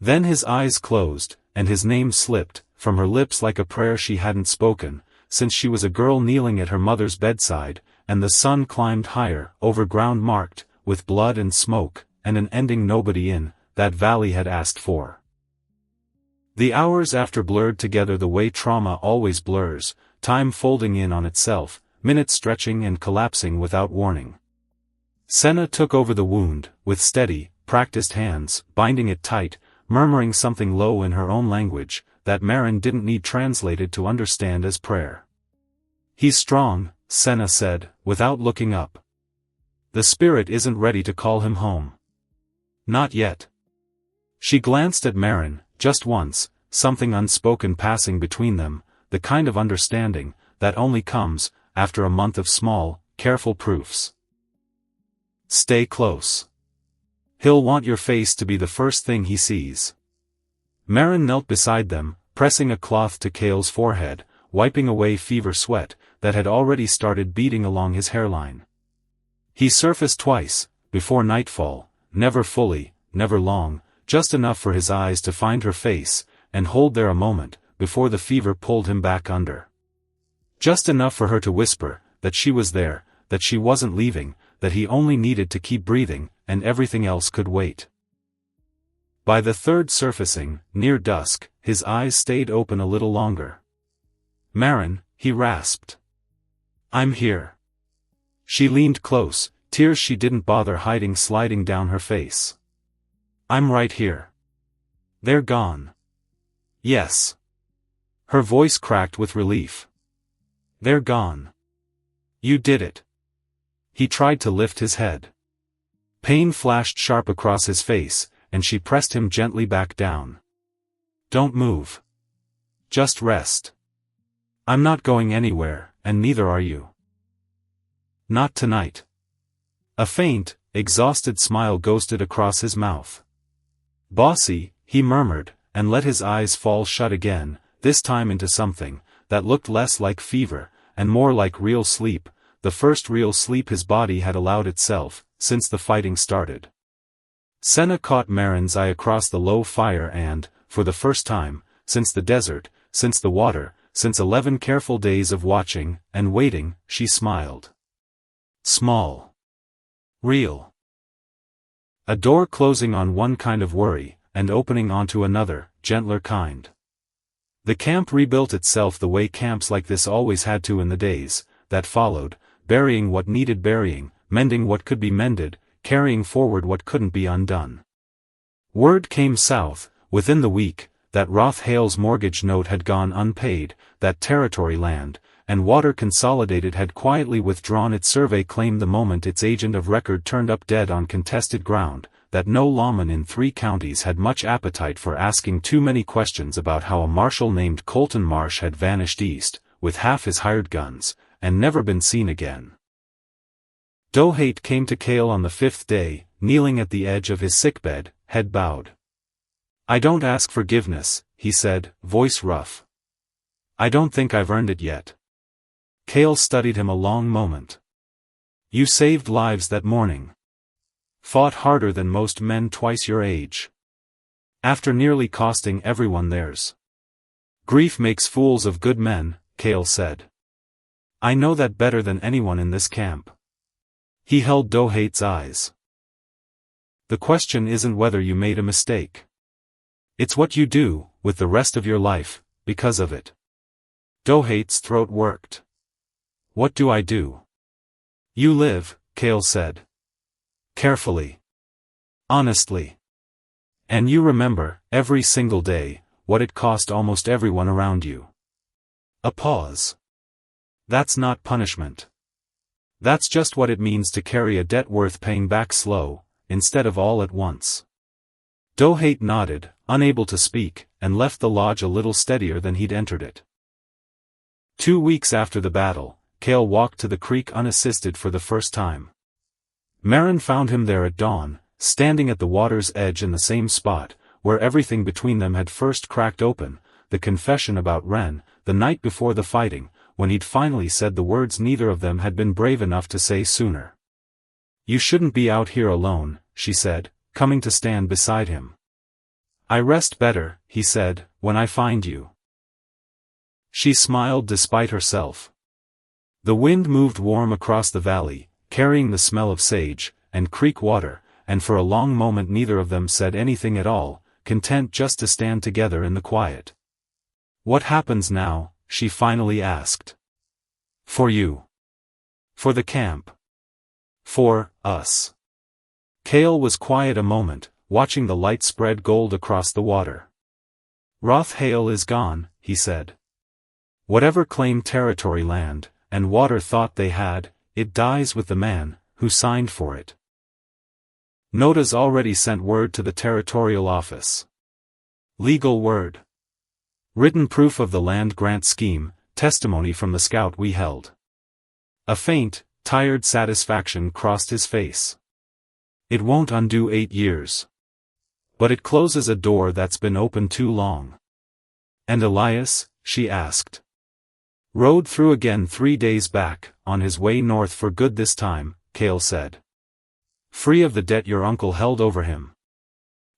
Then his eyes closed, and his name slipped from her lips like a prayer she hadn't spoken, since she was a girl kneeling at her mother's bedside, and the sun climbed higher, over ground marked, with blood and smoke, and an ending nobody in that valley had asked for. The hours after blurred together the way trauma always blurs, time folding in on itself, minutes stretching and collapsing without warning. Senna took over the wound, with steady, practiced hands, binding it tight, murmuring something low in her own language, that Maren didn't need translated to understand as prayer. He's strong, Senna said, without looking up. The spirit isn't ready to call him home. Not yet. She glanced at Maren, just once, something unspoken passing between them, the kind of understanding that only comes after a month of small, careful proofs. Stay close. He'll want your face to be the first thing he sees. Maren knelt beside them, pressing a cloth to Kale's forehead, wiping away fever sweat that had already started beading along his hairline. He surfaced twice, before nightfall, never fully, never long, just enough for his eyes to find her face, and hold there a moment, before the fever pulled him back under. Just enough for her to whisper, that she was there, that she wasn't leaving, that he only needed to keep breathing, and everything else could wait. By the third surfacing, near dusk, his eyes stayed open a little longer. Maren, he rasped. I'm here. She leaned close, tears she didn't bother hiding sliding down her face. I'm right here. They're gone. Yes. Her voice cracked with relief. They're gone. You did it. He tried to lift his head. Pain flashed sharp across his face, and she pressed him gently back down. Don't move. Just rest. I'm not going anywhere, and neither are you. Not tonight. A faint, exhausted smile ghosted across his mouth. Bossy, he murmured, and let his eyes fall shut again, this time into something that looked less like fever, and more like real sleep, the first real sleep his body had allowed itself, since the fighting started. Senna caught Maren's eye across the low fire and, for the first time, since the desert, since the water, since 11 careful days of watching and waiting, she smiled. Small. Real. A door closing on one kind of worry, and opening onto another, gentler kind. The camp rebuilt itself the way camps like this always had to in the days that followed, burying what needed burying, mending what could be mended, carrying forward what couldn't be undone. Word came south, within the week, that Hale's mortgage note had gone unpaid, that Territory Land and Water Consolidated had quietly withdrawn its survey claim the moment its agent of record turned up dead on contested ground, that no lawman in 3 counties had much appetite for asking too many questions about how a marshal named Colton Marsh had vanished east, with half his hired guns, and never been seen again. Dohate came to Kale on the 5th day, kneeling at the edge of his sickbed, head bowed. "I don't ask forgiveness," he said, voice rough. "I don't think I've earned it yet." Kale studied him a long moment. "You saved lives that morning. Fought harder than most men twice your age. After nearly costing everyone theirs. Grief makes fools of good men," Kale said. "I know that better than anyone in this camp." He held Dohate's eyes. "The question isn't whether you made a mistake. It's what you do, with the rest of your life, because of it." Dohate's throat worked. "What do I do?" "You live," Kale said. "Carefully. Honestly. And you remember, every single day, what it cost almost everyone around you." A pause. "That's not punishment. That's just what it means to carry a debt worth paying back slow, instead of all at once." Dohate nodded, unable to speak, and left the lodge a little steadier than he'd entered it. 2 weeks after the battle, Kale walked to the creek unassisted for the first time. Maren found him there at dawn, standing at the water's edge in the same spot, where everything between them had first cracked open, the confession about Ren, the night before the fighting, when he'd finally said the words neither of them had been brave enough to say sooner. "You shouldn't be out here alone," she said, coming to stand beside him. "I rest better," he said, "when I find you." She smiled despite herself. The wind moved warm across the valley, carrying the smell of sage and creek water, and for a long moment neither of them said anything at all, content just to stand together in the quiet. "What happens now?" she finally asked. "For you. For the camp. For us." Kale was quiet a moment, watching the light spread gold across the water. "Hale is gone," he said. "Whatever claim Territory Land and Water thought they had, it dies with the man who signed for it. Noda's already sent word to the territorial office. Legal word. Written proof of the land grant scheme, testimony from the scout we held." A faint, tired satisfaction crossed his face. "It won't undo 8 years. But it closes a door that's been open too long." "And Elias?" she asked. "Rode through again 3 days back, on his way north for good this time," Kale said. "Free of the debt your uncle held over him.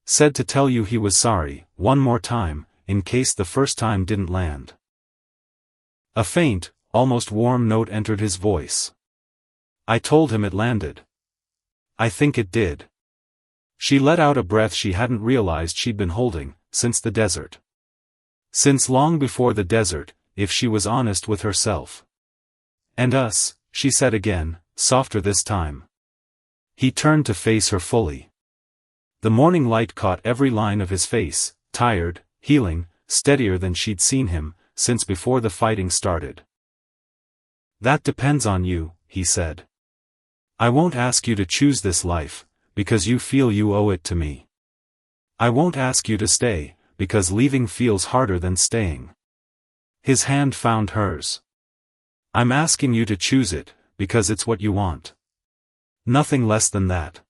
Said to tell you he was sorry, one more time, in case the first time didn't land." A faint, almost warm note entered his voice. "I told him it landed. I think it did." She let out a breath she hadn't realized she'd been holding, since the desert. Since long before the desert, if she was honest with herself. "And us," she said again, softer this time. He turned to face her fully. The morning light caught every line of his face, tired, healing, steadier than she'd seen him, since before the fighting started. "That depends on you," he said. "I won't ask you to choose this life, because you feel you owe it to me. I won't ask you to stay, because leaving feels harder than staying." His hand found hers. "I'm asking you to choose it, because it's what you want. Nothing less than that."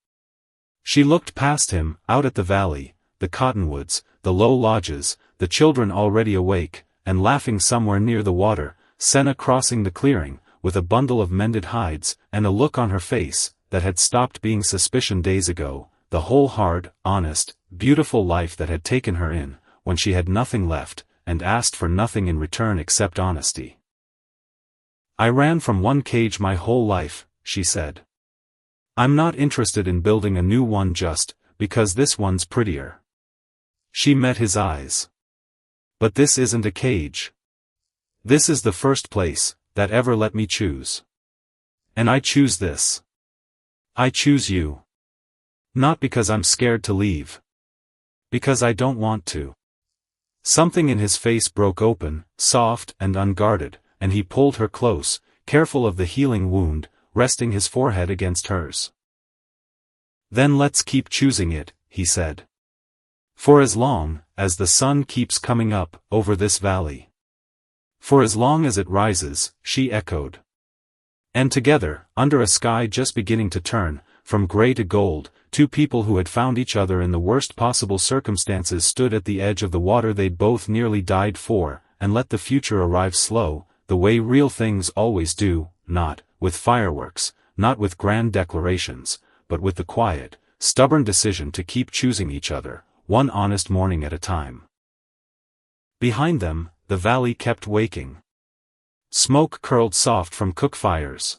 She looked past him, out at the valley, the cottonwoods, the low lodges, the children already awake, and laughing somewhere near the water, Senna crossing the clearing, with a bundle of mended hides, and a look on her face, that had stopped being suspicion days ago, the whole hard, honest, beautiful life that had taken her in, when she had nothing left, and asked for nothing in return except honesty. "I ran from one cage my whole life," she said. "I'm not interested in building a new one just because this one's prettier." She met his eyes. "But this isn't a cage. This is the first place that ever let me choose. And I choose this. I choose you. Not because I'm scared to leave. Because I don't want to. Something in his face broke open, soft and unguarded, and he pulled her close, careful of the healing wound, resting his forehead against hers. "Then let's keep choosing it," he said. "For as long as the sun keeps coming up over this valley." "For as long as it rises," she echoed. And together, under a sky just beginning to turn, from gray to gold, two people who had found each other in the worst possible circumstances stood at the edge of the water they'd both nearly died for, and let the future arrive slow, the way real things always do, not with fireworks, not with grand declarations, but with the quiet, stubborn decision to keep choosing each other, one honest morning at a time. Behind them, the valley kept waking. Smoke curled soft from cook fires.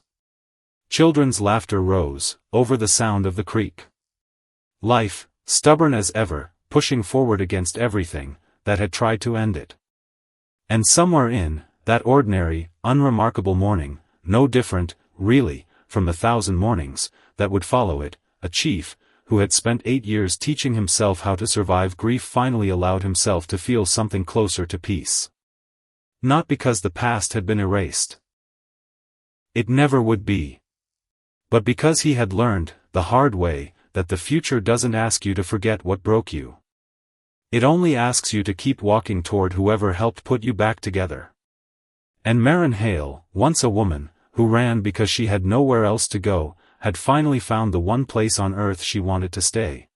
Children's laughter rose, over the sound of the creek. Life, stubborn as ever, pushing forward against everything that had tried to end it. And somewhere in that ordinary, unremarkable morning, no different, really, from the 1,000 mornings that would follow it, a chief, who had spent 8 years teaching himself how to survive grief, finally allowed himself to feel something closer to peace. Not because the past had been erased. It never would be. But because he had learned, the hard way, that the future doesn't ask you to forget what broke you. It only asks you to keep walking toward whoever helped put you back together. And Maren Hale, once a woman, who ran because she had nowhere else to go, had finally found the one place on earth she wanted to stay.